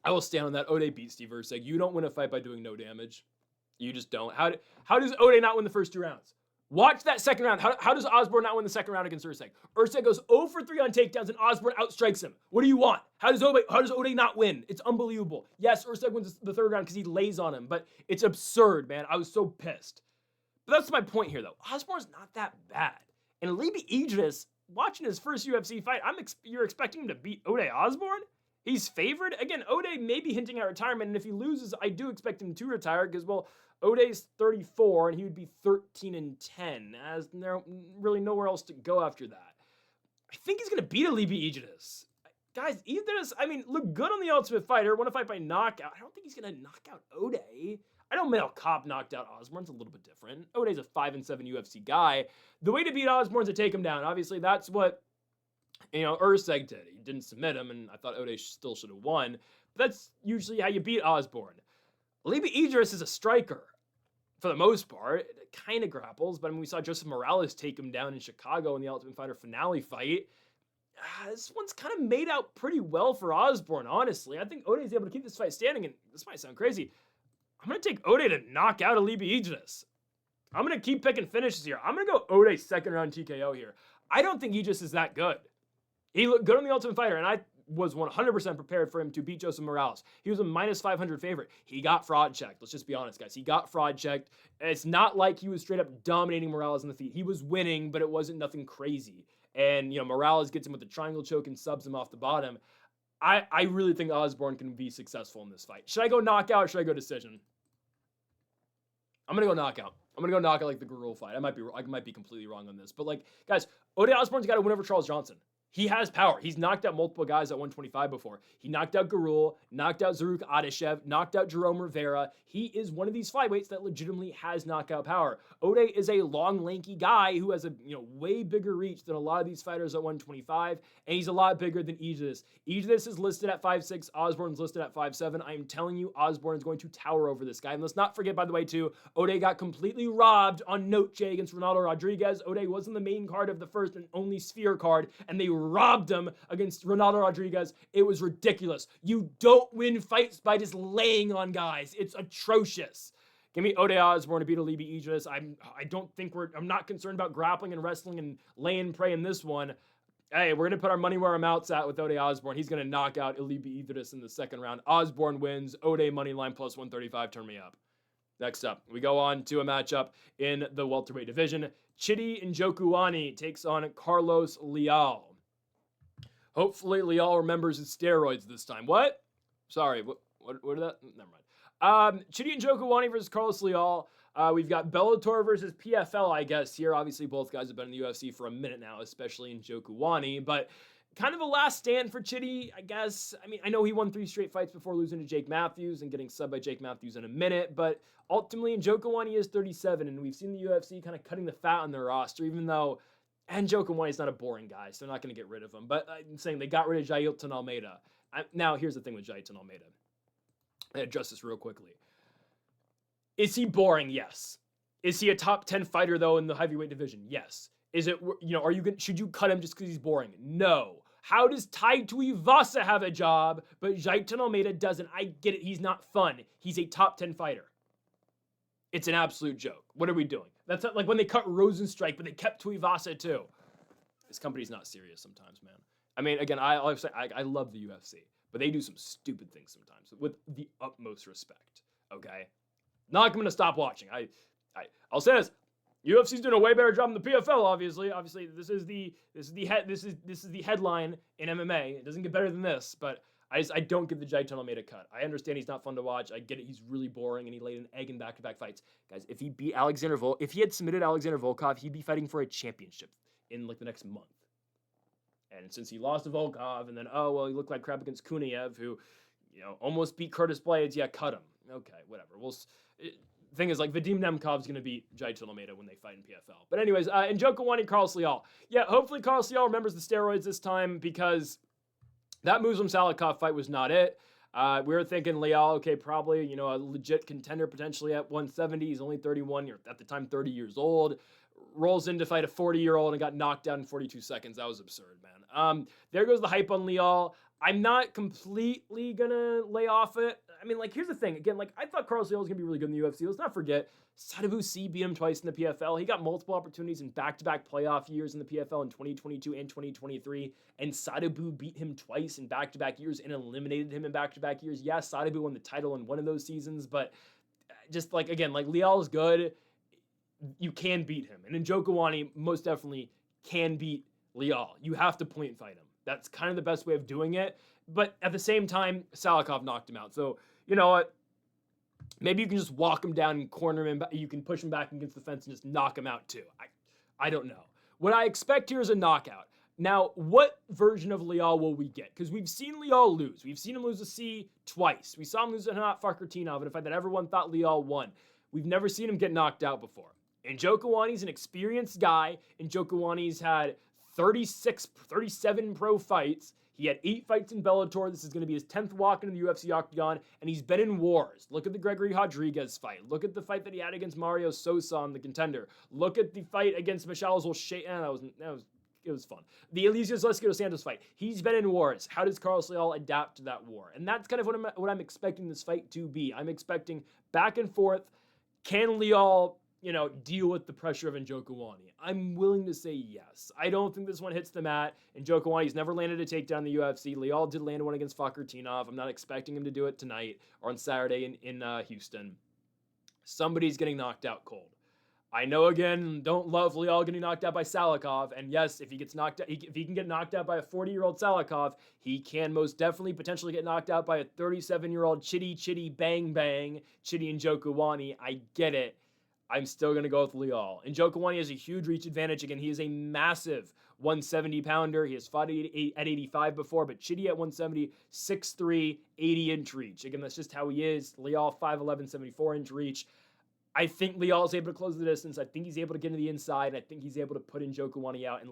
I will stand on that. Ode beat Steve Ursig. You don't win a fight by doing no damage. You just don't. How does Ode not win the first 2 rounds? Watch that second round. How does Osbourne not win the second round against Ursig? Ursig goes 0 for 3 on takedowns and Osbourne outstrikes him. What do you want? How does Ode not win? It's unbelievable. Yes, Ursig wins the third round because he lays on him, but it's absurd, man. I was so pissed. But that's my point here, though. Osbourne's not that bad. And Leavitt Idris, watching his first UFC fight, you're expecting him to beat Ode Osbourne? He's favored? Again, Ode may be hinting at retirement, and if he loses, I do expect him to retire because, well, Ode's 34, and he would be 13-10, as there's really nowhere else to go after that. I think he's going to beat a Leavitt Idris. Guys, Idris, look good on the Ultimate Fighter. Won a fight by knockout. I don't think he's going to knock out Ode. I know Mel Cobb knocked out Osbourne's a little bit different. Ode's a 5-7 UFC guy. The way to beat Osbourne's to take him down. Obviously, that's what, Ursig did. He didn't submit him, and I thought Ode still should have won. But that's usually how you beat Osbourne. Leavitt Idris is a striker, for the most part. It kind of grapples, but we saw Joseph Morales take him down in Chicago in the Ultimate Fighter finale fight. This one's kind of made out pretty well for Osbourne, honestly. I think Ode is able to keep this fight standing, and this might sound crazy. I'm going to take Ode to knock out a Leavitt Idris. I'm going to keep picking finishes here. I'm going to go Ode second round TKO here. I don't think Idris is that good. He looked good on the Ultimate Fighter, and I was 100% prepared for him to beat Joseph Morales. He was a minus 500 favorite. He got fraud checked. Let's just be honest, guys. He got fraud checked. It's not like he was straight up dominating Morales in the feet. He was winning, but it wasn't nothing crazy. And, Morales gets him with the triangle choke and subs him off the bottom. I really think Osbourne can be successful in this fight. Should I go knockout or should I go decision? I'm going to go knockout. I'm going to go knockout like the Gurule fight. I might be completely wrong on this. But, guys, Ode Osbourne's got to win over Charles Johnson. He has power. He's knocked out multiple guys at 125 before. He knocked out Gurule, knocked out Zaruk Adeshev, knocked out Jerome Rivera. He is one of these flyweights that legitimately has knockout power. Ode is a long, lanky guy who has a way bigger reach than a lot of these fighters at 125, and he's a lot bigger than Idris. Idris is listed at 5'6", Osbourne's listed at 5'7". I am telling you, Osbourne is going to tower over this guy. And let's not forget, by the way, too, Ode got completely robbed on Noche against Ronaldo Rodriguez. Ode wasn't the main card of the first and only Sphere card, and they robbed him against Ronaldo Rodriguez. It was ridiculous. You don't win fights by just laying on guys. It's atrocious. Give me Ode Osbourne to beat a Leavitt Idris. I'm not concerned about grappling and wrestling and laying prey in this one. Hey, we're going to put our money where our mouth's at with Ode Osbourne. He's going to knock out Leavitt Idris in the second round. Osbourne wins. Ode money line plus 135. Turn me up. Next up, we go on to a matchup in the welterweight division. Chidi Njokuani takes on Carlos Leal. Hopefully, Leal remembers his steroids this time. What? Sorry, what did that? Never mind. Chidi Njokuani versus Carlos Leal. We've got Bellator versus PFL, I guess, here. Obviously, both guys have been in the UFC for a minute now, especially Njokuani. But kind of a last stand for Chidi, I guess. I know he won 3 straight fights before losing to Jake Matthews and getting subbed by Jake Matthews in a minute. But ultimately, Njokuani is 37, and we've seen the UFC kind of cutting the fat on their roster, even though Njokuani's not a boring guy, so they're not going to get rid of him. But I'm saying they got rid of Jailton Almeida. Now, here's the thing with Jailton Almeida. I address this real quickly. Is he boring? Yes. Is he a top 10 fighter, though, in the heavyweight division? Yes. Is it, should you cut him just because he's boring? No. How does Tai Tuivasa have a job, but Jailton Almeida doesn't? I get it. He's not fun. He's a top 10 fighter. It's an absolute joke. What are we doing? That's not like when they cut Rosenstrike, but they kept Tuivasa too. This company's not serious sometimes, man. Again, I love the UFC, but they do some stupid things sometimes with the utmost respect. Okay, not going to stop watching. I'll say this: UFC's doing a way better job than the PFL. Obviously, this is the headline in MMA. It doesn't get better than this, but I don't give the Jailton Almeida cut. I understand he's not fun to watch. I get it. He's really boring, and he laid an egg in back-to-back fights. Guys, if he had submitted Alexander Volkov, he'd be fighting for a championship in the next month. And since he lost to Volkov, and then, he looked like crap against Kuniev, who, almost beat Curtis Blades, cut him. Okay, whatever. Thing is, Vadim Nemkov's going to beat Jailton Almeida when they fight in PFL. But anyways, Njokuani, Carlos Leal. Yeah, hopefully Carlos Leal remembers the steroids this time, because that Muslim Salikov fight was not it. We were thinking Leal, okay, probably, you know, a legit contender potentially at 170. He's only 31, at the time 30 years old. Rolls in to fight a 40-year-old and got knocked down in 42 seconds. That was absurd, man. There goes the hype on Leal. I'm not completely gonna lay off it. I mean, like, here's the thing. Again, like, I thought Carlos Leal was gonna be really good in the UFC. Let's not forget, Sadibou C beat him twice in the PFL. He got multiple opportunities in back-to-back playoff years in the PFL in 2022 and 2023, and Sadibou beat him twice in back-to-back years and eliminated him in back-to-back years. Yeah, Sadibou won the title in one of those seasons, but just, like, again, like, Leal is good. You can beat him. And Njokuani most definitely can beat Leal. You have to point fight him. That's kind of the best way of doing it. But at the same time, Salikov knocked him out. So, you know what? Maybe you can just walk him down and corner him. You can push him back against the fence and just knock him out too. I don't know. What I expect here is a knockout. Now, what version of Leal will we get? Because we've seen Leal lose. We've seen him lose to C twice. We saw him lose to Hanat Fakhretdinov in a fight that everyone thought Leal won. We've never seen him get knocked out before. Njokuani's an experienced guy. Njokuani's had 37 pro fights. He had 8 fights in Bellator. This is going to be his 10th walk into the UFC Octagon, and he's been in wars. Look at the Gregory Rodriguez fight. Look at the fight that he had against Mario Sosa on the Contender. Look at the fight against Michal Zolshaya. It was fun. The Elizeu Zaleski dos Santos fight. He's been in wars. How does Carlos Leal adapt to that war? And that's kind of what I'm expecting this fight to be. I'm expecting back and forth. Can Leal, you know, deal with the pressure of Njokuani? I'm willing to say yes. I don't think this one hits the mat. Njokuani's never landed a takedown in the UFC. Leal did land one against Fakhretdinov. I'm not expecting him to do it tonight or on Saturday in Houston. Somebody's getting knocked out cold. I know, again, don't love Leal getting knocked out by Salikov. And yes, if he gets knocked out, if he can get knocked out by a 40-year-old Salikov, he can most definitely potentially get knocked out by a 37-year-old chitty bang Chidi Njokuani. I get it. I'm still going to go with Leal. Njokuani has a huge reach advantage. Again, he is a massive 170-pounder. He has fought at 85 before, but Chidi at 170, 6'3", 80-inch reach. Again, that's just how he is. Leal, 5'11", 74-inch reach. I think Leal is able to close the distance. I think he's able to get into the inside. And I think he's able to put Njokuani out and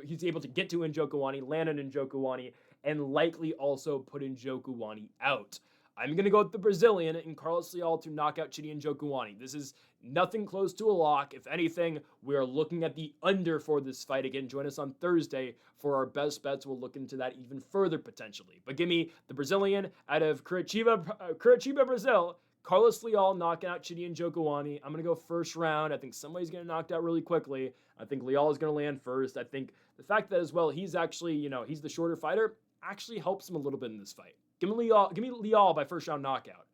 he's able to get to Njokuani, land on Njokuani, and likely also put Njokuani out. I'm going to go with the Brazilian and Carlos Leal to knock out Chidi Njokuani. This is nothing close to a lock. If anything, we are looking at the under for this fight. Again, join us on Thursday for our best bets. We'll look into that even further potentially. But give me the Brazilian out of Curitiba, Brazil. Carlos Leal knocking out Chidi Njokuani. I'm going to go first round. I think somebody's getting knocked out really quickly. I think Leal is going to land first. I think the fact that as well, he's actually, you know, he's the shorter fighter, actually helps him a little bit in this fight. Give me Leal by first round knockout.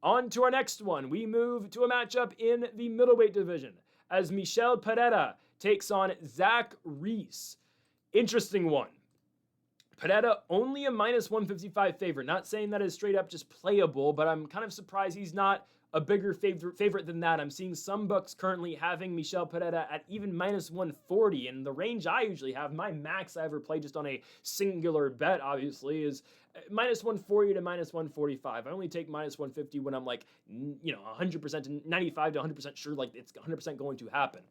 On to our next one. We move to a matchup in the middleweight division as Michel Pereira takes on Zach Reese. Interesting one. Pereira only a minus 155 favorite. Not saying that is straight up just playable, but I'm kind of surprised he's not a bigger favorite than that. I'm seeing some books currently having Michel Pereira at even minus 140, and the range I usually have, my max I ever play just on a singular bet, obviously, is minus 140 to minus 145. I only take minus 150 when I'm like, you know, 100% to 95 to 100% sure, like it's 100% going to happen.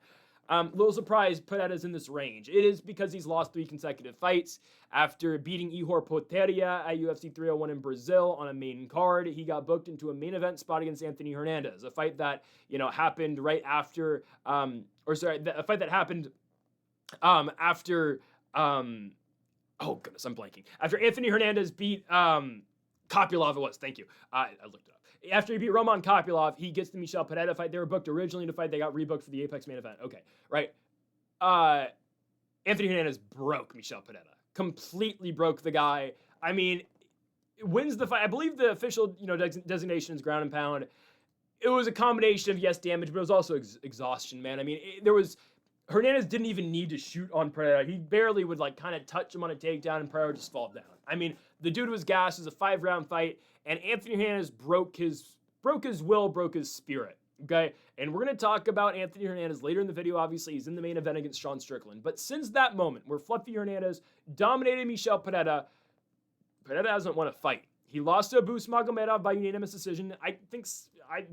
Little surprised Pereira's in this range. It is because he's lost 3 consecutive fights. After beating Ihor Potieria at UFC 301 in Brazil on a main card, he got booked into a main event spot against Anthony Hernandez, a fight that, you know, happened right after, a fight that happened after, oh goodness, I'm blanking. After Anthony Hernandez beat Kopylov, it was, thank you. I looked it up. After he beat Roman Kopylov, he gets the Michel Pereira fight. They were booked originally to fight. They got rebooked for the Apex main event. Okay, right. Anthony Hernandez broke Michel Pereira. Completely broke the guy. I mean, wins the fight. I believe the official, you know, designation is ground and pound. It was a combination of, yes, damage, but it was also exhaustion, man. I mean, Hernandez didn't even need to shoot on Pereira. He barely would, like, kind of touch him on a takedown, and Pereira just fall down. I mean, the dude was gassed. It was a 5-round fight, and Anthony Hernandez broke his will, broke his spirit, okay? And we're going to talk about Anthony Hernandez later in the video. Obviously, he's in the main event against Sean Strickland. But since that moment where Fluffy Hernandez dominated Michel Pereira, Pereira hasn't won a fight. He lost to Abus Magomedov by unanimous decision. I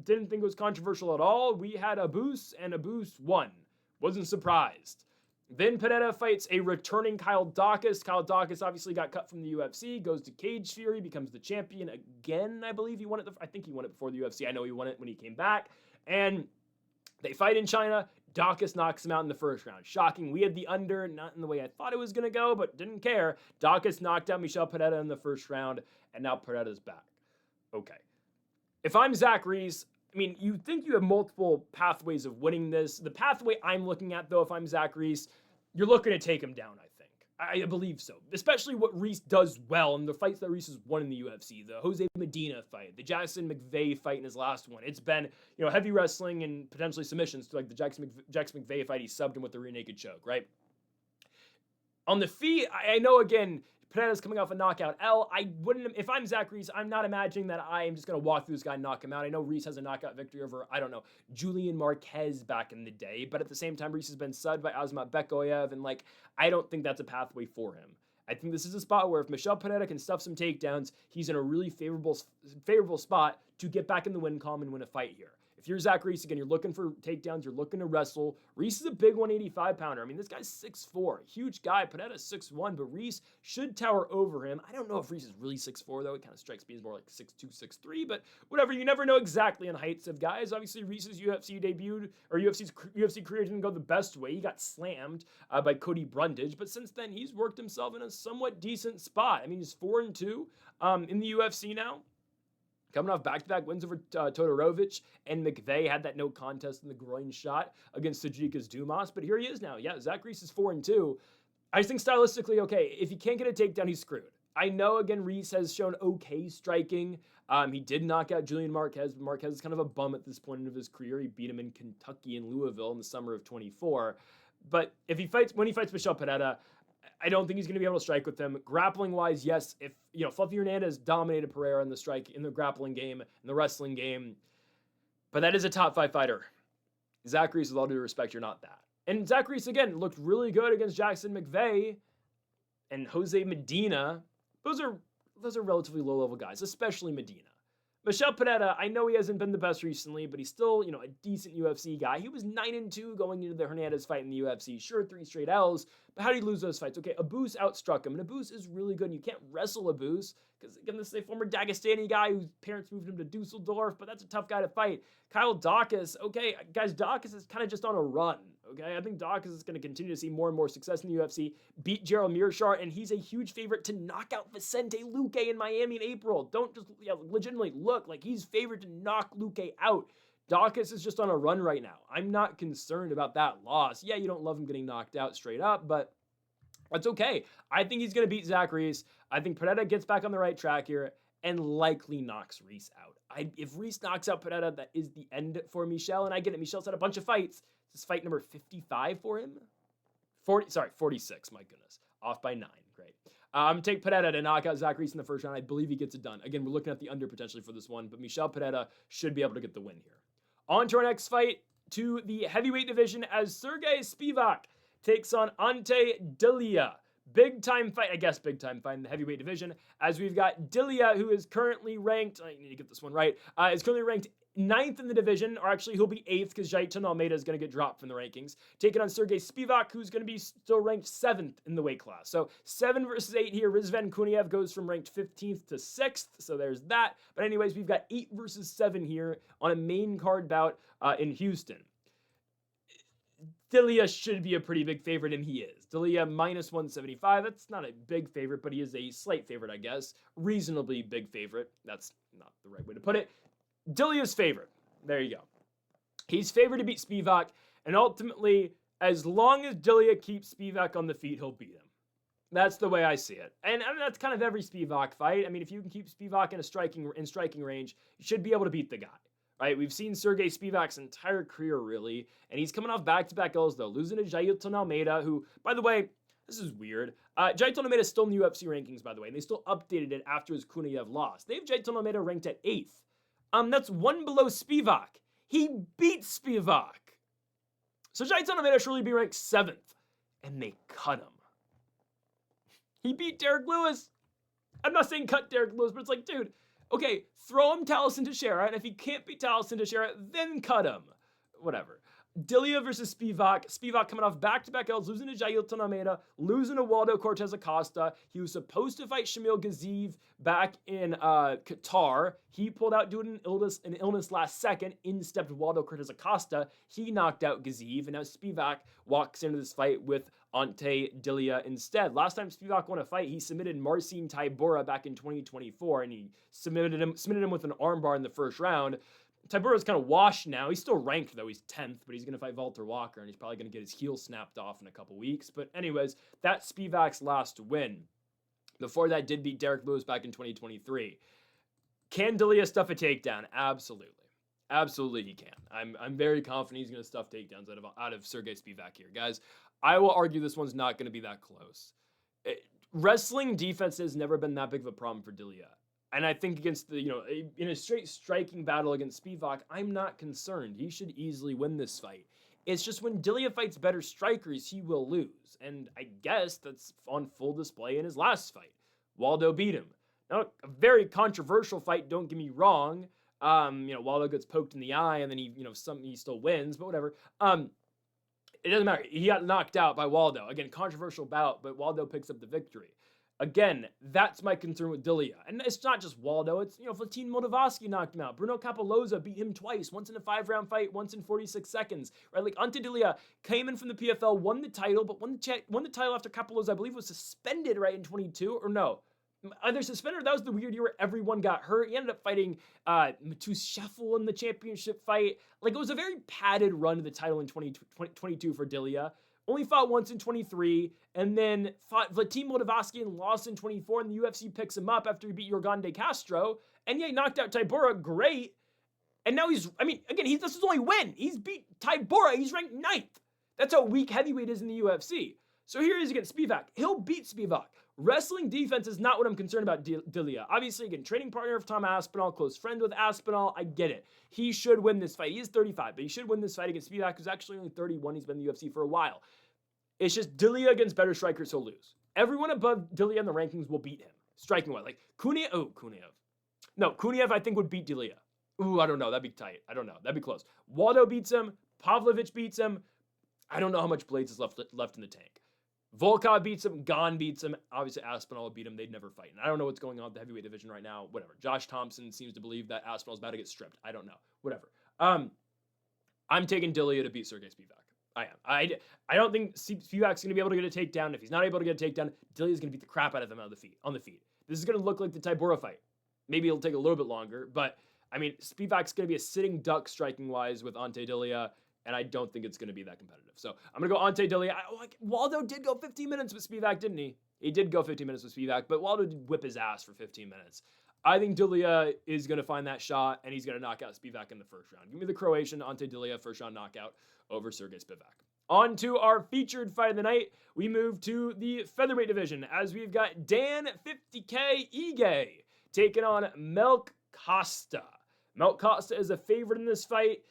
didn't think it was controversial at all. We had Abus, and Abus won. Wasn't surprised. Then Pereira fights a returning Kyle Daukaus. Kyle Daukaus obviously got cut from the UFC, goes to Cage Fury, becomes the champion again. I believe he won it. I think he won it before the UFC. I know he won it when he came back. And they fight in China. Daukaus knocks him out in the first round. Shocking. We had the under, not in the way I thought it was going to go, but didn't care. Daukaus knocked out Michel Pereira in the first round, and now Pereira's back. Okay. If I'm Zach Reese, I mean, you think you have multiple pathways of winning this. The pathway I'm looking at, though, if I'm Zach Reese, you're looking to take him down, I think. I believe so. Especially what Reese does well in the fights that Reese has won in the UFC. The Jose Medina fight, the Jackson McVeigh fight in his last one. It's been, heavy wrestling and potentially submissions to like the Jackson McVeigh fight. He subbed him with the rear naked choke, right? On the feet, I know, again, Pereira's coming off a knockout L. I wouldn't, if I'm Zach Reese, I'm not imagining that I am just going to walk through this guy and knock him out. I know Reese has a knockout victory over, Julian Marquez back in the day, but at the same time, Reese has been subbed by Azamat Bekoyev, and I don't think that's a pathway for him. I think this is a spot where if Michel Pereira can stuff some takedowns, he's in a really favorable spot to get back in the win column and win a fight here. If you're Zach Reese, again, you're looking for takedowns, you're looking to wrestle. Reese is a big 185-pounder. I mean, this guy's 6'4", huge guy. Pereira's 6'1", but Reese should tower over him. I don't know if Reese is really 6'4", though. It kind of strikes me as more like 6'2", 6'3", but whatever. You never know exactly on heights of guys. Obviously, Reese's UFC debut, or UFC career didn't go the best way. He got slammed by Cody Brundage, but since then, he's worked himself in a somewhat decent spot. I mean, he's 4-2 in the UFC now. Coming off back-to-back wins over Todorovic, and McVeigh had that no contest in the groin shot against Sajika's Dumas, but here he is now. Yeah, Zach Reese is 4-2. I just think stylistically, okay, if he can't get a takedown, he's screwed. I know, again, Reese has shown okay striking. He did knock out Julian Marquez, but Marquez is kind of a bum at this point of his career. He beat him in Kentucky and Louisville in the summer of 24. But when he fights Michel Pereira, I don't think he's going to be able to strike with him. Grappling-wise, yes, if, Fluffy Hernandez dominated Pereira in the grappling game, in the wrestling game, but that is a top 5 fighter. Zach Reese, with all due respect, you're not that. And Zach Reese, again, looked really good against Jackson McVeigh and Jose Medina. Those are relatively low-level guys, especially Medina. Michel Pereira, I know he hasn't been the best recently, but he's still, a decent UFC guy. He was 9-2 going into the Hernandez fight in the UFC. Sure, 3 straight L's, but how did he lose those fights? Okay, Abus outstruck him, and Abus is really good, and you can't wrestle Abus, because, again, this is a former Dagestani guy whose parents moved him to Dusseldorf, but that's a tough guy to fight. Kyle Daukaus, okay, guys, Daukaus is kind of just on a run, okay? I think Daukaus is going to continue to see more and more success in the UFC, beat Gerald Mearshart, and he's a huge favorite to knock out Vicente Luque in Miami in April. Don't just legitimately look like he's favored to knock Luque out. Daukaus is just on a run right now. I'm not concerned about that loss. Yeah, you don't love him getting knocked out straight up, but that's okay. I think he's going to beat Zach Reese. I think Pereira gets back on the right track here and likely knocks Reese out. If Reese knocks out Pereira, that is the end for Michel, and I get it. Michel's had a bunch of fights. This is fight number 55 for him. 46, my goodness. Off by 9, great. Take Pereira to knock out Zach Reese in the first round. I believe he gets it done. Again, we're looking at the under potentially for this one, but Michel Pereira should be able to get the win here. On to our next fight, to the heavyweight division, as Sergey Spivac takes on Ante Delija. Big-time fight in the heavyweight division, as we've got Delija, who is currently ranked, I need to get this one right, is currently ranked 9th in the division, or actually he'll be 8th because Jailton Almeida is going to get dropped from the rankings, taking on Sergey Spivac, who's going to be still ranked 7th in the weight class. So 7 versus 8 here. Rizvan Kuniev goes from ranked 15th to 6th, so there's that. But anyways, we've got 8 versus 7 here on a main card bout in Houston. Delija should be a pretty big favorite, and he is. Delija minus 175. That's not a big favorite, but he is a slight favorite, I guess. Reasonably big favorite. That's not the right way to put it. Delia's favorite. There you go. He's favored to beat Spivac, and ultimately, as long as Delija keeps Spivac on the feet, he'll beat him. That's the way I see it. And that's kind of every Spivac fight. I mean, if you can keep Spivac in striking range, you should be able to beat the guy. Right? We've seen Sergey Spivac's entire career, really, and he's coming off back-to-back L's, though, losing to Jailton Almeida, who, by the way, this is weird. Jailton Almeida is still in the UFC rankings, by the way, and they still updated it after his Kuniev loss. They have Jailton Almeida ranked at 8th. That's 1 below Spivac. He beat Spivac. So Jailton Almeida should really be ranked 7th, and they cut him. He beat Derek Lewis. I'm not saying cut Derek Lewis, but it's like, dude, okay, throw him Taliesin Teixeira, and if he can't beat Taliesin Teixeira, then cut him. Whatever. Delija versus Spivac. Spivac coming off back-to-back L's, losing to Jailton Almeida, losing to Waldo Cortez Acosta. He was supposed to fight Shamil Gaziev back in Qatar. He pulled out due to an illness last second. In stepped Waldo Cortez Acosta. He knocked out Gaziev, and now Spivac walks into this fight with Ante Delija instead. Last time Spivac won a fight, he submitted Marcin Tybura back in 2024, and he submitted him with an armbar in the first round. Tybura's kind of washed now. He's still ranked, though. He's 10th, but he's going to fight Valter Walker, and he's probably going to get his heel snapped off in a couple weeks. But anyways, that's Spivac's last win. Before that, did beat Derek Lewis back in 2023. Can Delija stuff a takedown? Absolutely. Absolutely he can. I'm very confident he's going to stuff takedowns out of Sergey Spivac here. Guys, I will argue this one's not going to be that close. Wrestling defense has never been that big of a problem for Delija. And I think against in a straight striking battle against Spivac, I'm not concerned. He should easily win this fight. It's just when Delija fights better strikers, he will lose. And I guess that's on full display in his last fight. Waldo beat him. Now, a very controversial fight, don't get me wrong. Waldo gets poked in the eye and then he still wins, but whatever. It doesn't matter. He got knocked out by Waldo. Again, controversial bout, but Waldo picks up the victory. Again, that's my concern with Delija. And it's not just Waldo. It's, Vlatin Moldavsky knocked him out. Bruno Capoloza beat him twice, once in a 5-round fight, once in 46 seconds. Right? Like, Ante Delija came in from the PFL, won the title, but won the title after Capoloza, I believe, was suspended, right, in 22, or no. Either suspended or that was the weird year where everyone got hurt. He ended up fighting Matus Sheffel in the championship fight. Like, it was a very padded run to the title in 2022 for Delija. Only fought once in 23, and then fought Vlatin Moldavsky and lost in 24, and the UFC picks him up after he beat Yorgan de Castro. And yeah, he knocked out Tybura, great. And now this is his only win. He's beat Tybura, he's ranked 9th. That's how weak heavyweight is in the UFC. So here he is against Spivac. He'll beat Spivac. Wrestling defense is not what I'm concerned about Delija. Obviously, again, training partner of Tom Aspinall, close friend with Aspinall. I get it. He should win this fight. He is 35, but he should win this fight against Spivac, who's actually only 31. He's been in the UFC for a while. It's just Delija against better strikers, he'll lose. Everyone above Delija in the rankings will beat him. Striking-wise. Like, Kuniev. No, Kuniev, I think, would beat Delija. Ooh, I don't know. That'd be tight. I don't know. That'd be close. Waldo beats him. Pavlovich beats him. I don't know how much blades is left in the tank. Volkov beats him. Gon beats him. Obviously, Aspinall would beat him. They'd never fight. And I don't know what's going on with the heavyweight division right now. Whatever. Josh Thompson seems to believe that Aspinall's about to get stripped. I don't know. Whatever. I'm taking Delija to beat Sergey Spivac. I am. I don't think Spivac's going to be able to get a takedown. If he's not able to get a takedown, Delija's going to beat the crap out of him on the feet. This is going to look like the Tybura fight. Maybe it'll take a little bit longer, but I mean, Spivac's going to be a sitting duck striking-wise with Ante Delija, and I don't think it's going to be that competitive. So I'm going to go Ante Delija. Waldo did go 15 minutes with Spivac, didn't he? He did go 15 minutes with Spivac, but Waldo did whip his ass for 15 minutes. I think Delija is going to find that shot, and he's going to knock out Spivac in the first round. Give me the Croatian Ante Delija first round knockout over Sergey Spivac. On to our featured fight of the night. We move to the featherweight division as we've got Dan 50K Ige taking on Melk Costa. Melk Costa is a favorite in this fight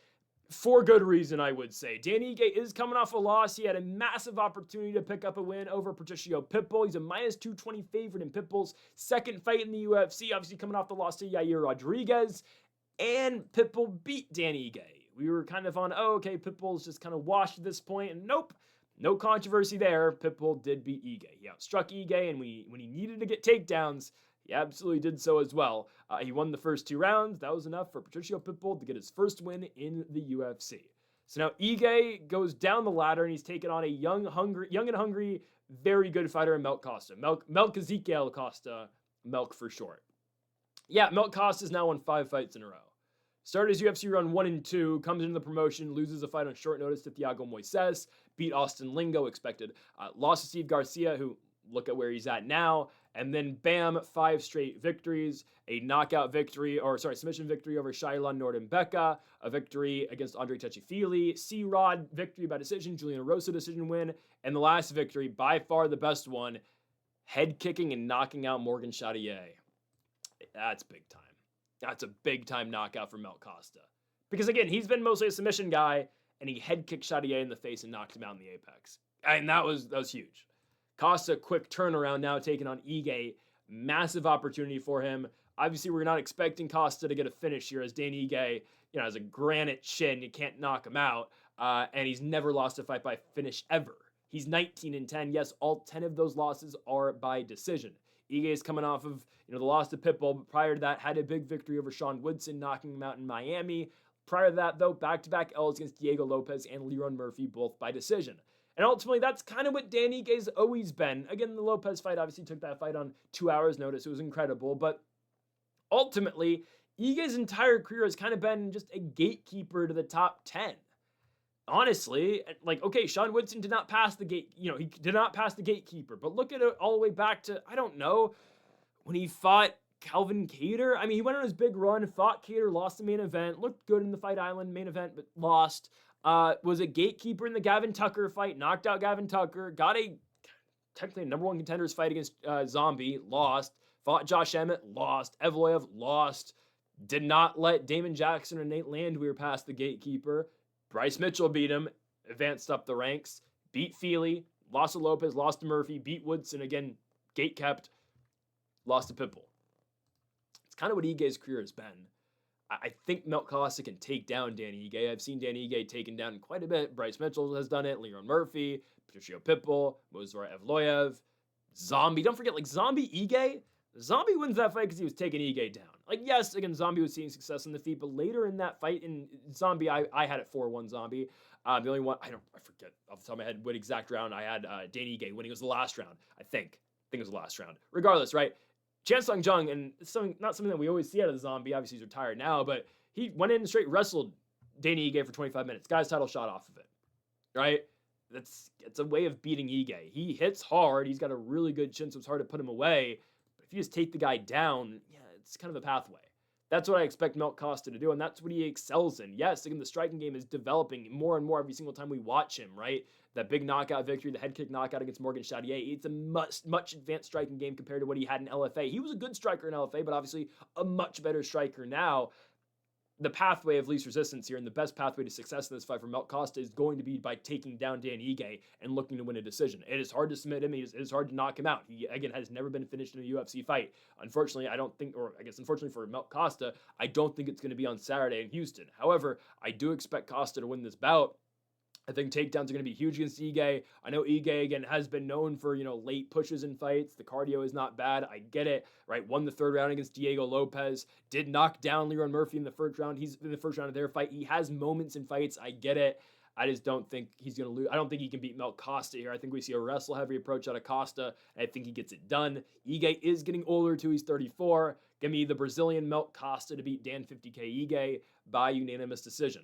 for good reason, I would say. Dan Ige is coming off a loss. He had a massive opportunity to pick up a win over Patricio Pitbull. He's a minus 220 favorite in Pitbull's second fight in the UFC, obviously coming off the loss to Yair Rodriguez. And Pitbull beat Dan Ige. We were kind of on, Pitbull's just kind of washed at this point, and nope, no controversy there. Pitbull did beat Ige. He outstruck Ige, and when he needed to get takedowns, he absolutely did so as well. He won the first 2 rounds. That was enough for Patricio Pitbull to get his first win in the UFC. So now Ige goes down the ladder, and he's taking on a young and hungry, very good fighter in Melk Costa. Melk Ezekiel Costa, Melk for short. Yeah, Melk Costa's now won 5 fights in a row. Started his UFC run 1 and 2, comes into the promotion, loses a fight on short notice to Thiago Moises, beat Austin Lingo, expected. Lost to Steve Garcia, who, look at where he's at now, and then bam, 5 straight victories, a submission victory over Shailon Nordin-Becca, a victory against Andre Techifili, C-Rod victory by decision, Julian Rosa decision win, and the last victory, by far the best one, head kicking and knocking out Morgan Chartier. That's big time. That's a big-time knockout for Melk Costa. Because, again, he's been mostly a submission guy, and he head-kicked Chartier in the face and knocked him out in the apex. And that was huge. Costa, quick turnaround now, taking on Ige. Massive opportunity for him. Obviously, we're not expecting Costa to get a finish here, as Dan Ige, has a granite chin. You can't knock him out. and he's never lost a fight by finish ever. He's 19-10. Yes, all 10 of those losses are by decision. Ige is coming off of the loss to Pitbull, but prior to that, had a big victory over Sean Woodson, knocking him out in Miami. Prior to that, though, back-to-back L's against Diego Lopez and Leron Murphy, both by decision. And ultimately, that's kind of what Dan Ige's always been. Again, the Lopez fight obviously took that fight on 2 hours' notice. It was incredible, but ultimately, Ige's entire career has kind of been just a gatekeeper to the top 10. Honestly, okay, Sean Woodson did not pass the gate, he did not pass the gatekeeper, but look at it all the way back to, I don't know, when he fought Calvin Kattar. I mean, he went on his big run, fought Kattar, lost the main event, looked good in the Fight Island main event, but lost. Was a gatekeeper in the Gavin Tucker fight, knocked out Gavin Tucker, got technically a number one contenders fight against Zombie, lost, fought Josh Emmett, lost, Evloev, lost, did not let Damon Jackson or Nate Landwehr pass the gatekeeper. Bryce Mitchell beat him, advanced up the ranks, beat Feely, lost to Lopez, lost to Murphy, beat Woodson, again, gate kept, lost to Pitbull. It's kind of what Ige's career has been. I think Melt Costa can take down Danny Ige. I've seen Danny Ige taken down quite a bit. Bryce Mitchell has done it, Leron Murphy, Patricio Pitbull, Mozart Evloev, Zombie. Don't forget, Zombie Ige. Zombie wins that fight because he was taking Ige down. Yes, again, Zombie was seeing success in the feet, but later in that fight, in Zombie, I had it 4-1 Zombie. The only one, I forget off the top of my head what exact round I had Danny Ige winning. It was the last round, I think it was the last round. Regardless, right? Chan Sung Jung, and not something that we always see out of the Zombie, obviously he's retired now, but he went in and straight wrestled Danny Ige for 25 minutes. Guy's title shot off of it, right? It's a way of beating Ige. He hits hard. He's got a really good chin, so it's hard to put him away. If you just take the guy down, it's kind of a pathway. That's what I expect Melt Costa to do, and that's what he excels in. Yes, again, the striking game is developing more and more every single time we watch him, right? That big knockout victory, the head kick knockout against Morgan Chartier, it's a much advanced striking game compared to what he had in LFA. He was a good striker in LFA, but obviously a much better striker now. The pathway of least resistance here and the best pathway to success in this fight for Melt Costa is going to be by taking down Dan Ige and looking to win a decision. It is hard to submit him. It is hard to knock him out. He, again, has never been finished in a UFC fight. Unfortunately, unfortunately for Melt Costa, I don't think it's going to be on Saturday in Houston. However, I do expect Costa to win this bout. I think takedowns are going to be huge against Ige. I know Ige, again, has been known for, late pushes in fights. The cardio is not bad. I get it, right? Won the third round against Diego Lopez. Did knock down Leron Murphy in the first round. He's in the first round of their fight. He has moments in fights. I get it. I just don't think he's going to lose. I don't think he can beat Melt Costa here. I think we see a wrestle-heavy approach out of Costa, and I think he gets it done. Ige is getting older, too. He's 34. Give me the Brazilian Melt Costa to beat Dan 50K Ige by unanimous decision.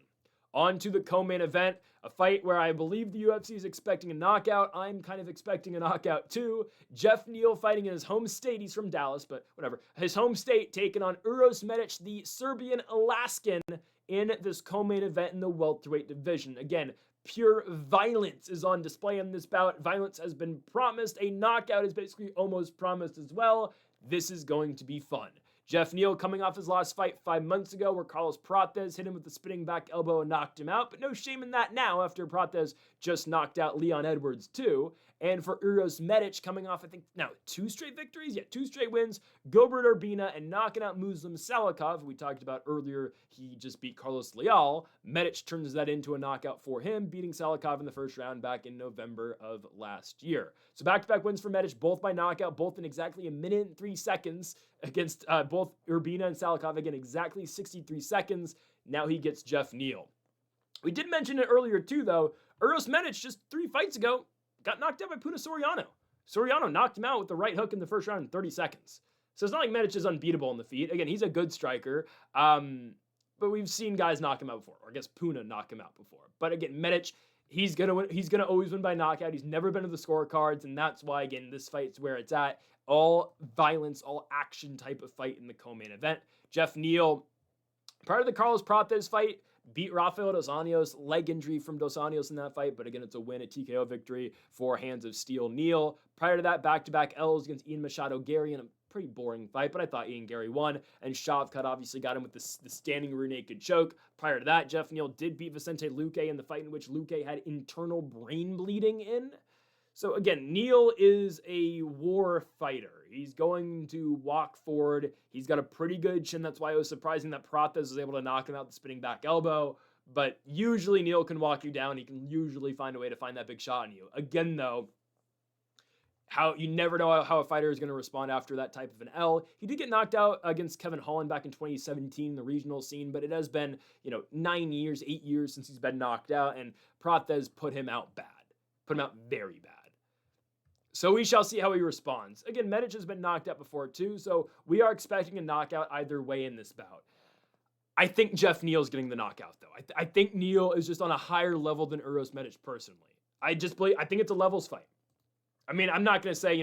On to the co-main event, a fight where I believe the UFC is expecting a knockout. I'm kind of expecting a knockout too. Jeff Neal fighting in his home state. He's from Dallas, but whatever. His home state taking on Uros Medic, the Serbian-Alaskan, in this co-main event in the welterweight division. Again, pure violence is on display in this bout. Violence has been promised. A knockout is basically almost promised as well. This is going to be fun. Jeff Neal coming off his last fight 5 months ago where Carlos Prates hit him with the spinning back elbow and knocked him out, but no shame in that now after Prates just knocked out Leon Edwards too. And for Uros Medic coming off, I think, now 2 straight victories? Yeah, 2 straight wins. Gobert Urbina and knocking out Muslim Salikov, who we talked about earlier. He just beat Carlos Leal. Medic turns that into a knockout for him, beating Salikov in the first round back in November of last year. So back-to-back wins for Medic, both by knockout, both in exactly 1 minute and 3 seconds against both Urbina and Salikov. Again, exactly 63 seconds. Now he gets Jeff Neal. We did mention it earlier too, though. Uros Medic, just 3 fights ago, got knocked out by Puna Soriano. Soriano knocked him out with the right hook in the first round in 30 seconds. So it's not like Medic is unbeatable in the feet. Again, he's a good striker. But we've seen guys knock him out before. Or I guess Puna knock him out before. But again, Medic, he's gonna win. He's gonna always win by knockout. He's never been to the scorecards, and that's why, again, this fight's where it's at. All violence, all action type of fight in the co-main event. Jeff Neal, prior to the Carlos Prates fight, beat Rafael Dos Anjos, leg injury from Dos Anjos in that fight, but again, it's a win, a TKO victory for Hands of Steel Neal. Prior to that, back-to-back L's against Ian Machado Gary in a pretty boring fight, but I thought Ian Gary won, and Shavkat obviously got him with the standing rear naked choke. Prior to that, Jeff Neal did beat Vicente Luque in the fight in which Luque had internal brain bleeding in. So again, Neal is a war fighter. He's going to walk forward. He's got a pretty good chin. That's why it was surprising that Prates was able to knock him out with the spinning back elbow. But usually Neal can walk you down. He can usually find a way to find that big shot on you. Again, though, you never know how a fighter is going to respond after that type of an L. He did get knocked out against Kevin Holland back in 2017 in the regional scene, but it has been, 8 years since he's been knocked out, and Prates put him out bad. Put him out very bad. So we shall see how he responds. Again, Medic has been knocked out before too, so we are expecting a knockout either way in this bout. I think Jeff Neal's getting the knockout, though. I think Neal is just on a higher level than Uros Medic personally. I think it's a levels fight. I mean, I'm not going to say,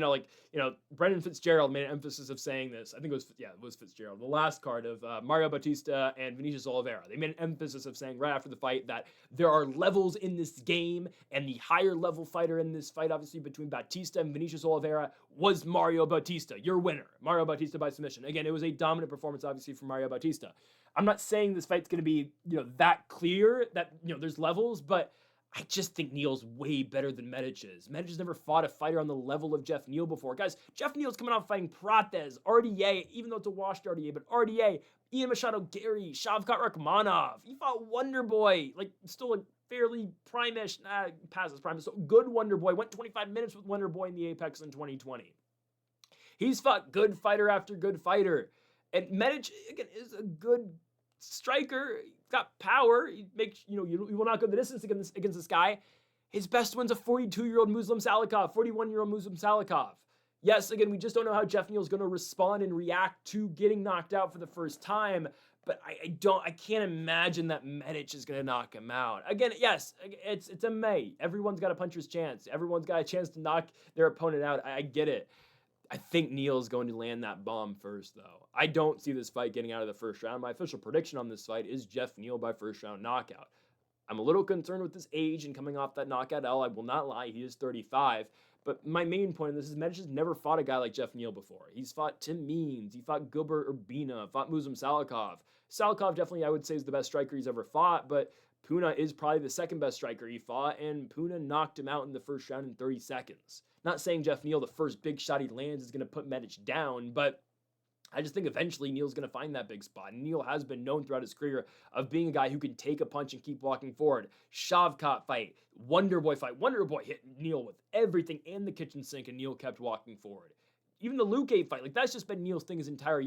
Brendan Fitzgerald made an emphasis of saying this. I think it was Fitzgerald. The last card of Mario Bautista and Vinicius Oliveira. They made an emphasis of saying right after the fight that there are levels in this game, and the higher level fighter in this fight, obviously, between Bautista and Vinicius Oliveira was Mario Bautista, your winner. Mario Bautista by submission. Again, it was a dominant performance, obviously, from Mario Bautista. I'm not saying this fight's going to be, that clear, that, there's levels, but I just think Neal's way better than Medic is. Medic has never fought a fighter on the level of Jeff Neal before. Guys, Jeff Neal's coming out fighting Prates, RDA, even though it's a washed RDA, but RDA, Ian Machado Gary, Shavkat Rakhmonov. He fought Wonder Boy, still a fairly prime-ish, passes prime, so good Wonder Boy. Went 25 minutes with Wonder Boy in the Apex in 2020. He's fought good fighter after good fighter. And Medic, again, is a good striker. He's got power. He makes, you will not go the distance against this guy. His best win's a 42-year-old Muslim Salikov, 41-year-old Muslim Salikov. Yes, again, we just don't know how Jeff Neal's going to respond and react to getting knocked out for the first time, but I can't imagine that Medic is going to knock him out. Again, yes, it's a May. Everyone's got a puncher's chance. Everyone's got a chance to knock their opponent out. I get it. I think Neal's going to land that bomb first, though. I don't see this fight getting out of the first round. My official prediction on this fight is Jeff Neal by first round knockout. I'm a little concerned with his age and coming off that knockout L. I will not lie, he is 35. But my main point in this is Medic has never fought a guy like Jeff Neal before. He's fought Tim Means, he fought Gilbert Urbina, fought Muslim Salikov. Salikov definitely, I would say, is the best striker he's ever fought, but Puna is probably the second best striker he fought, and Puna knocked him out in the first round in 30 seconds. Not saying Jeff Neal, the first big shot he lands, is going to put Medic down, but I just think eventually Neal's going to find that big spot. And Neal has been known throughout his career of being a guy who can take a punch and keep walking forward. Shavkat fight, Wonder Boy fight. Wonder Boy hit Neal with everything and the kitchen sink, and Neal kept walking forward. Even the Luque fight, that's just been Neal's thing his entire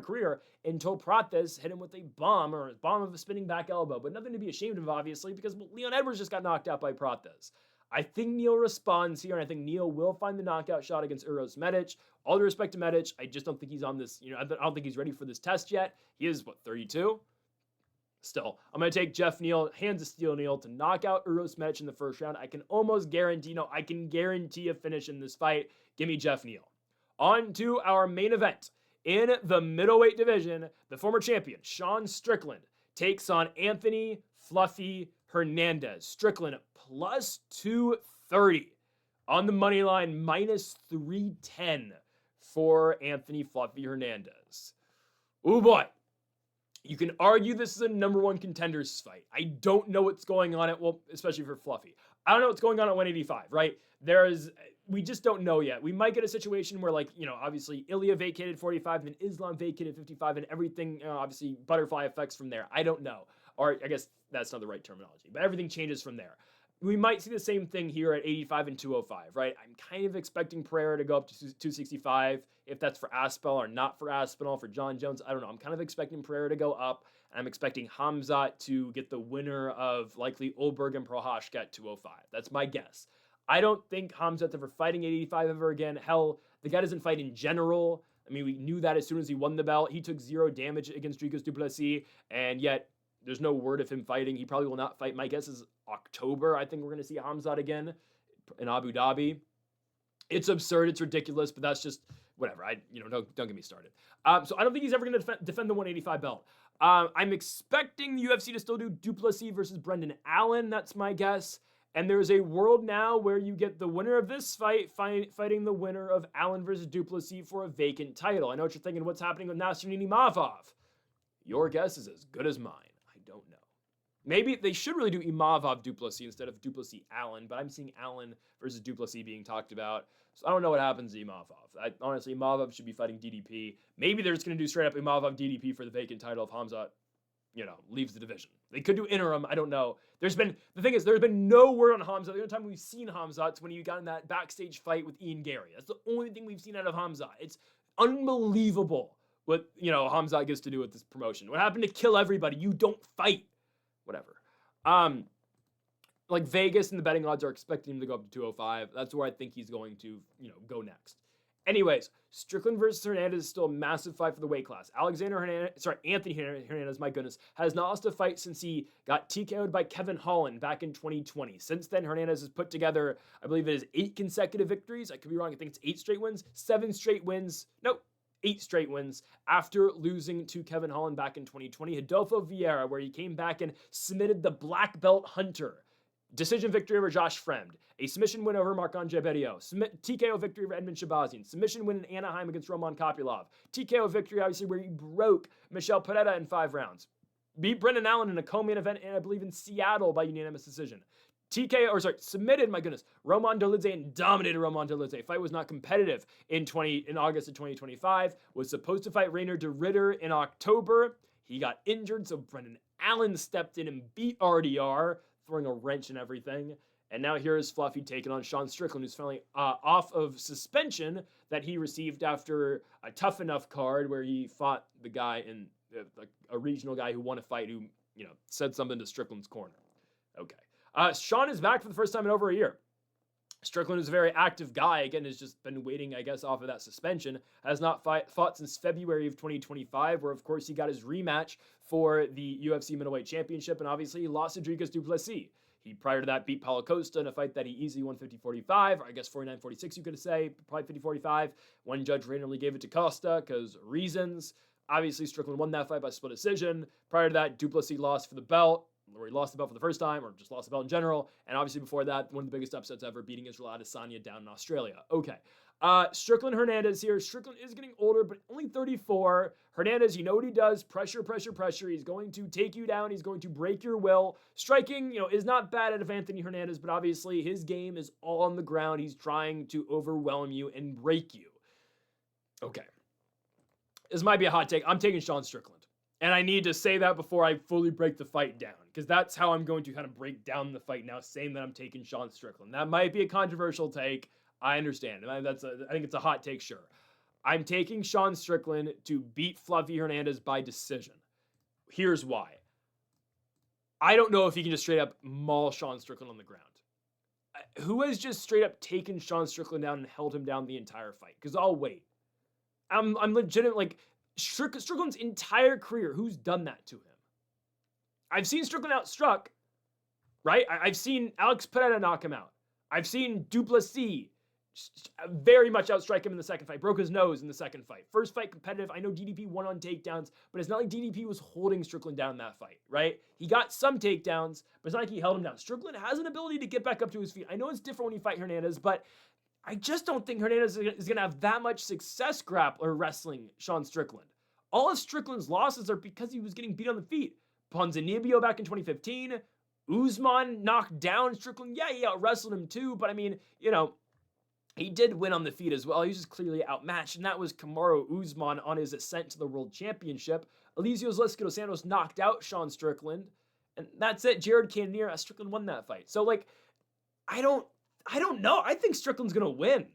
career, until Prates hit him with a bomb of a spinning back elbow. But nothing to be ashamed of, obviously, because Leon Edwards just got knocked out by Prates. I think Neal responds here, and I think Neal will find the knockout shot against Uros Medic. All due respect to Medic, I just don't think he's on this, I don't think he's ready for this test yet. He is, 32? Still, I'm going to take Jeff Neal, hands of steel Neal, to knock out Uros Medic in the first round. I can almost guarantee, I can guarantee a finish in this fight. Give me Jeff Neal. On to our main event. In the middleweight division, the former champion, Sean Strickland, takes on Anthony Fluffy Hernandez. Strickland plus 230 on the money line, minus 310 for Anthony Fluffy Hernandez. Oh boy. You can argue this is a number one contenders fight. I don't know what's going on especially for Fluffy. I don't know what's going on at 185, right? We just don't know yet. We might get a situation where, obviously Ilya vacated 45, then Islam vacated 55, and everything, obviously, butterfly effects from there. I don't know. Or I guess that's not the right terminology, but everything changes from there. We might see the same thing here at 85 and 205, right? I'm kind of expecting Pereira to go up to 265, if that's for Aspinall or not for Aspinall, for John Jones. I don't know. I'm kind of expecting Pereira to go up, and I'm expecting Hamzat to get the winner of likely Olberg and Prohashka at 205. That's my guess. I don't think Hamzat's ever fighting at 85 ever again. Hell, the guy doesn't fight in general. I mean, we knew that as soon as he won the belt. He took 0 damage against Dricus du Plessis, and yet there's no word of him fighting. He probably will not fight. My guess is October. I think we're going to see Hamzat again in Abu Dhabi. It's absurd. It's ridiculous, but that's just whatever. Don't get me started. So I don't think he's ever going to defend the 185 belt. I'm expecting the UFC to still do du Plessis versus Brendan Allen. That's my guess. And there's a world now where you get the winner of this fight fighting the winner of Allen versus du Plessis for a vacant title. I know what you're thinking. What's happening with Nasruddin Imavov? Your guess is as good as mine. I don't know. Maybe they should really do Imavov du Plessis instead of du Plessis Allen, but I'm seeing Allen versus du Plessis being talked about. So I don't know what happens to Imavov. Honestly, Imavov should be fighting DDP. Maybe they're just going to do straight up Imavov DDP for the vacant title of Hamzat. leaves the division. They could do interim. I don't know. The thing is, there's been no word on Hamza. The only time we've seen Hamza is when he got in that backstage fight with Ian Gary. That's the only thing we've seen out of Hamza. It's unbelievable what, Hamza gets to do with this promotion. What happened to kill everybody? You don't fight. Whatever. Like Vegas and the betting odds are expecting him to go up to 205. That's where I think he's going to, go next. Anyways, Strickland versus Hernandez is still a massive fight for the weight class. Anthony Hernandez, my goodness, has not lost a fight since he got TKO'd by Kevin Holland back in 2020. Since then, Hernandez has put together, I believe it is 8 consecutive victories. I could be wrong. I think it's 8 straight wins, 7 straight wins. Nope. 8 straight wins after losing to Kevin Holland back in 2020. Rodolfo Vieira, where he came back and submitted the black belt Hunter. Decision victory over Josh Fremd. A submission win over Marc-Andre Berrios. TKO victory over Edmund Shabazian. Submission win in Anaheim against Roman Kopylov. TKO victory, obviously, where he broke Michel Pereira in 5 rounds. Beat Brendan Allen in a co-main event, and I believe in Seattle by unanimous decision. Submitted, my goodness, Roman Dolidze and dominated Roman Dolidze. Fight was not competitive in August of 2025. Was supposed to fight Rainer de Ritter in October. He got injured, so Brendan Allen stepped in and beat RDR, throwing a wrench and everything. And now here is Fluffy taking on Sean Strickland, who's finally off of suspension that he received after a Tough Enough card where he fought the guy in a regional guy who won a fight who, said something to Strickland's corner. Okay. Sean is back for the first time in over a year. Strickland is a very active guy. Again, has just been waiting, I guess, off of that suspension. Has not fought since February of 2025, where, of course, he got his rematch for the UFC Middleweight Championship, and obviously he lost to Dricus du Plessis. He, prior to that, beat Paulo Costa in a fight that he easily won 50-45, or I guess 49-46, you could say, probably 50-45. One judge randomly gave it to Costa because reasons. Obviously, Strickland won that fight by split decision. Prior to that, du Plessis lost for the belt, where he lost the belt for the first time, or just lost the belt in general. And obviously before that, one of the biggest upsets ever, beating Israel Adesanya down in Australia. Okay. Strickland Hernandez here. Strickland is getting older, but only 34. Hernandez, you know what he does. Pressure, pressure, pressure. He's going to take you down. He's going to break your will. Striking, is not bad out of Anthony Hernandez, but obviously his game is all on the ground. He's trying to overwhelm you and break you. Okay. This might be a hot take. I'm taking Sean Strickland. And I need to say that before I fully break the fight down, because that's how I'm going to kind of break down the fight now, saying that I'm taking Sean Strickland. That might be a controversial take. I understand. I think it's a hot take, sure. I'm taking Sean Strickland to beat Fluffy Hernandez by decision. Here's why. I don't know if he can just straight up maul Sean Strickland on the ground. Who has just straight up taken Sean Strickland down and held him down the entire fight? Because I'll wait. I'm legitimate, like, Strickland's entire career, who's done that to him? I've seen Strickland outstruck, right? I've seen Alex Pereira knock him out. I've seen du Plessis very much outstrike him in the second fight. Broke his nose in the second fight. First fight competitive. I know DDP won on takedowns, but it's not like DDP was holding Strickland down in that fight, right? He got some takedowns, but it's not like he held him down. Strickland has an ability to get back up to his feet. I know it's different when you fight Hernandez, but I just don't think Hernandez is going to have that much success wrestling Sean Strickland. All of Strickland's losses are because he was getting beat on the feet. Ponzinibbio back in 2015. Usman knocked down Strickland. Yeah, he out-wrestled him too, but I mean, he did win on the feet as well. He was just clearly outmatched, and that was Kamaru Usman on his ascent to the World Championship. Eliseo Zlesky dos Santos knocked out Sean Strickland, and that's it. Jared Cannonier, Strickland won that fight. So, I don't know. I think Strickland's going to win.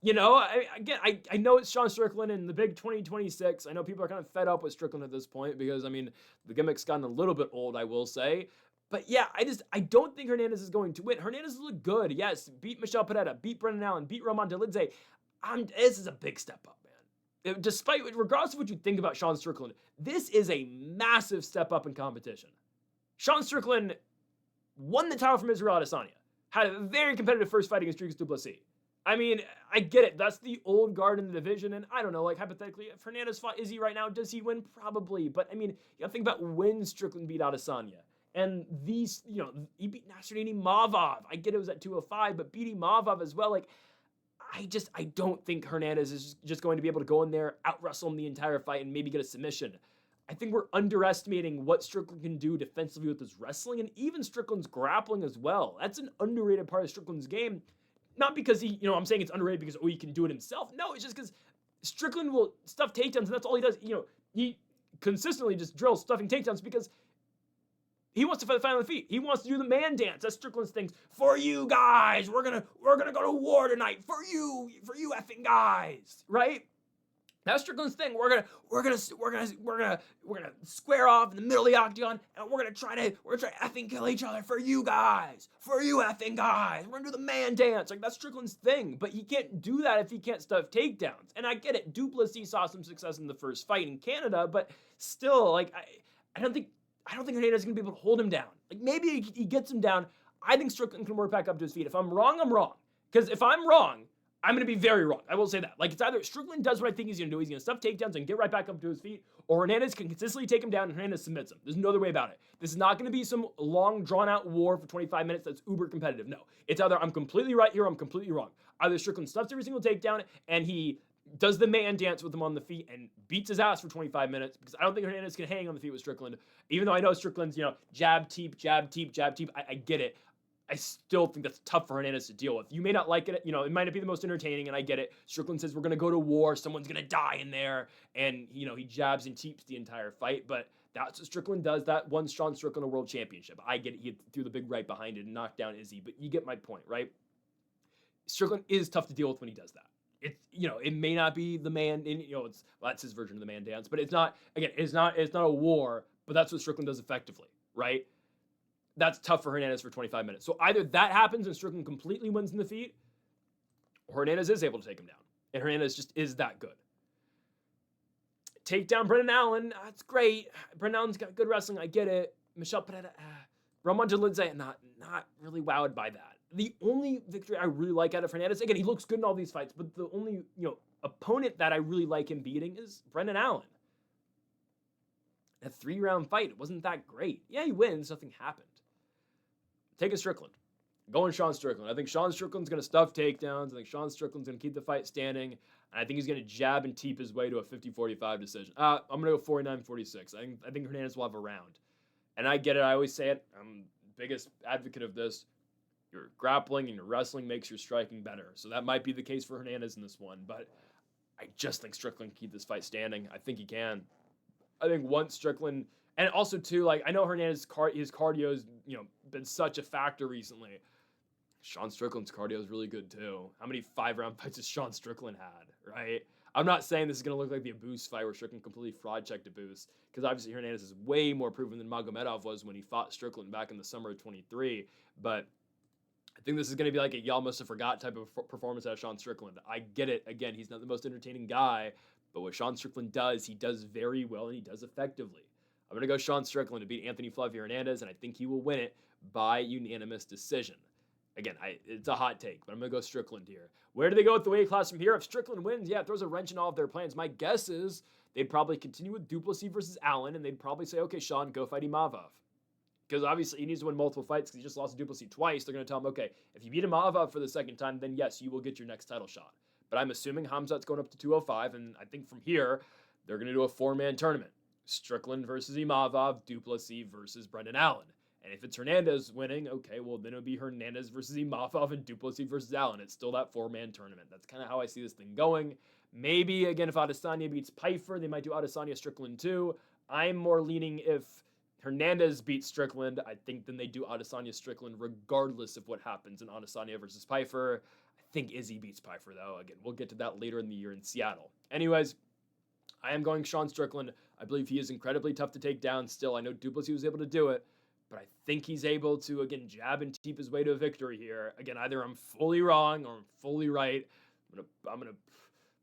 I know it's Sean Strickland in the big 2026. I know people are kind of fed up with Strickland at this point because, the gimmick's gotten a little bit old, I will say. But yeah, I don't think Hernandez is going to win. Hernandez looked good. Yes, beat Michel Pereira, beat Brendan Allen, beat Roman Dolidze. This is a big step up, man. Regardless of what you think about Sean Strickland, this is a massive step up in competition. Sean Strickland won the title from Israel Adesanya. Had a very competitive first fight against Dricus du Plessis. I get it. That's the old guard in the division, and I don't know, hypothetically, if Hernandez fought Izzy right now, does he win? Probably. But, you gotta think about when Strickland beat Adesanya. And these, he beat Nasruddin Imavov. I get it was at 205, but beating Imavov as well, I don't think Hernandez is just going to be able to go in there, out-wrestle him the entire fight, and maybe get a submission. I think we're underestimating what Strickland can do defensively with his wrestling, and even Strickland's grappling as well. That's an underrated part of Strickland's game. Not because I'm saying it's underrated because, he can do it himself. No, it's just because Strickland will stuff takedowns, and that's all he does. He consistently just drills stuffing takedowns because he wants to fight on the feet. He wants to do the man dance. That's Strickland's thing. For you guys, we're gonna go to war tonight. For you effing guys, right? That's Strickland's thing. We're gonna square off in the middle of the octagon, and we're gonna try to effing kill each other for you guys. For you effing guys. We're gonna do the man dance. Like, that's Strickland's thing. But he can't do that if he can't stuff takedowns. And I get it. Duplessis saw some success in the first fight in Canada, but still, like, I don't think Hernandez is gonna be able to hold him down. Like, maybe he gets him down. I think Strickland can work back up to his feet. If I'm wrong, I'm wrong. Because if I'm wrong, I'm going to be very wrong. I will say that. Like, it's either Strickland does what I think he's going to do. He's going to stuff takedowns and get right back up to his feet, or Hernandez can consistently take him down and Hernandez submits him. There's no other way about it. This is not going to be some long, drawn-out war for 25 minutes that's uber competitive. No. It's either I'm completely right here or I'm completely wrong. Either Strickland stuffs every single takedown and he does the man dance with him on the feet and beats his ass for 25 minutes, because I don't think Hernandez can hang on the feet with Strickland. Even though I know Strickland's, jab, teep, jab, teep, jab, teep. I get it. I still think that's tough for Hernandez to deal with. You may not like it, it might not be the most entertaining, and I get it. Strickland says we're going to go to war, someone's going to die in there, and, he jabs and teeps the entire fight, but that's what Strickland does. That won Sean Strickland a world championship. I get it. He threw the big right behind it and knocked down Izzy, but you get my point, right? Strickland is tough to deal with when he does that. It's, it may not be the man, that's his version of the man dance, but it's not a war, but that's what Strickland does effectively, right? That's tough for Hernandez for 25 minutes. So either that happens and Strickland completely wins in the feet, or Hernandez is able to take him down. And Hernandez just is that good. Take down Brendan Allen. That's great. Brendan Allen's got good wrestling. I get it. Michel Pereira. Roman Jalidze, not really wowed by that. The only victory I really like out of Hernandez, again, he looks good in all these fights, but the only, opponent that I really like him beating is Brendan Allen. A 3-round fight. It wasn't that great. Yeah, he wins. Nothing happened. Take a Strickland. Going Sean Strickland. I think Sean Strickland's going to stuff takedowns. I think Sean Strickland's going to keep the fight standing. And I think he's going to jab and teep his way to a 50-45 decision. I'm going to go 49-46. I think Hernandez will have a round. And I get it. I always say it. I'm the biggest advocate of this. Your grappling and your wrestling makes your striking better. So that might be the case for Hernandez in this one. But I just think Strickland can keep this fight standing. I think he can. I think once Strickland... And also, too, like, I know Hernandez, his cardio's, been such a factor recently. Sean Strickland's cardio is really good, too. How many 5-round fights has Sean Strickland had, right? I'm not saying this is going to look like the Abus fight where Strickland completely fraud-checked Abus, because obviously Hernandez is way more proven than Magomedov was when he fought Strickland back in the summer of 23. But I think this is going to be like a y'all must have forgot type of performance out of Sean Strickland. I get it. Again, he's not the most entertaining guy, but what Sean Strickland does, he does very well, and he does effectively. I'm going to go Sean Strickland to beat Anthony Fluffy Hernandez, and I think he will win it by unanimous decision. Again, it's a hot take, but I'm going to go Strickland here. Where do they go with the weight class from here? If Strickland wins, yeah, it throws a wrench in all of their plans. My guess is they'd probably continue with Duplessis versus Allen, and they'd probably say, okay, Sean, go fight Imavov. Because obviously he needs to win multiple fights because he just lost to Duplessis twice. They're going to tell him, okay, if you beat Imavov for the second time, then yes, you will get your next title shot. But I'm assuming Hamzat's going up to 205, and I think from here, they're going to do a 4-man tournament. Strickland versus Imavov, Duplessis versus Brendan Allen. And if it's Hernandez winning, okay, well, then it would be Hernandez versus Imavov and Duplessis versus Allen. It's still that 4-man tournament. That's kind of how I see this thing going. Maybe, again, if Adesanya beats Pfeiffer, they might do Adesanya Strickland too. I'm more leaning if Hernandez beats Strickland, I think then they do Adesanya Strickland regardless of what happens in Adesanya versus Pfeiffer. I think Izzy beats Pfeiffer, though. Again, we'll get to that later in the year in Seattle. Anyways, I am going Sean Strickland. I believe he is incredibly tough to take down still. I know Duplessis was able to do it, but I think he's able to, again, jab and teep his way to a victory here. Again, either I'm fully wrong or I'm fully right. I'm gonna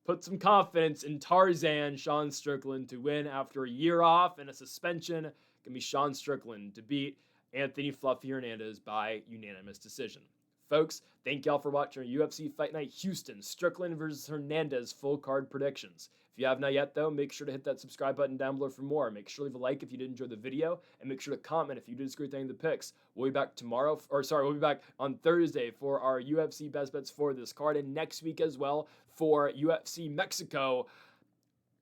put some confidence in Tarzan Sean Strickland to win after a year off and a suspension. It can be Sean Strickland to beat Anthony Fluffy Hernandez by unanimous decision. Folks, thank y'all for watching our UFC Fight Night Houston Strickland versus Hernandez full card predictions. If you have not yet, though, make sure to hit that subscribe button down below for more. Make sure to leave a like if you did enjoy the video, and make sure to comment if you did disagree with any of the picks. We'll be back we'll be back on Thursday for our UFC best bets for this card, and next week as well for UFC Mexico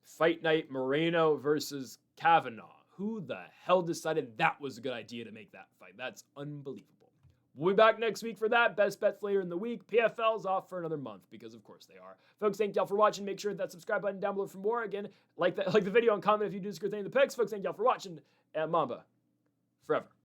Fight Night Moreno versus Kavanaugh. Who the hell decided that was a good idea to make that fight? That's unbelievable. We'll be back next week for that. Best bets later in the week. PFL's off for another month because, of course, they are. Folks, thank y'all for watching. Make sure that subscribe button down below for more. Again, like the video and comment if you disagree with any of the picks. Folks, thank y'all for watching. And Mamba, forever.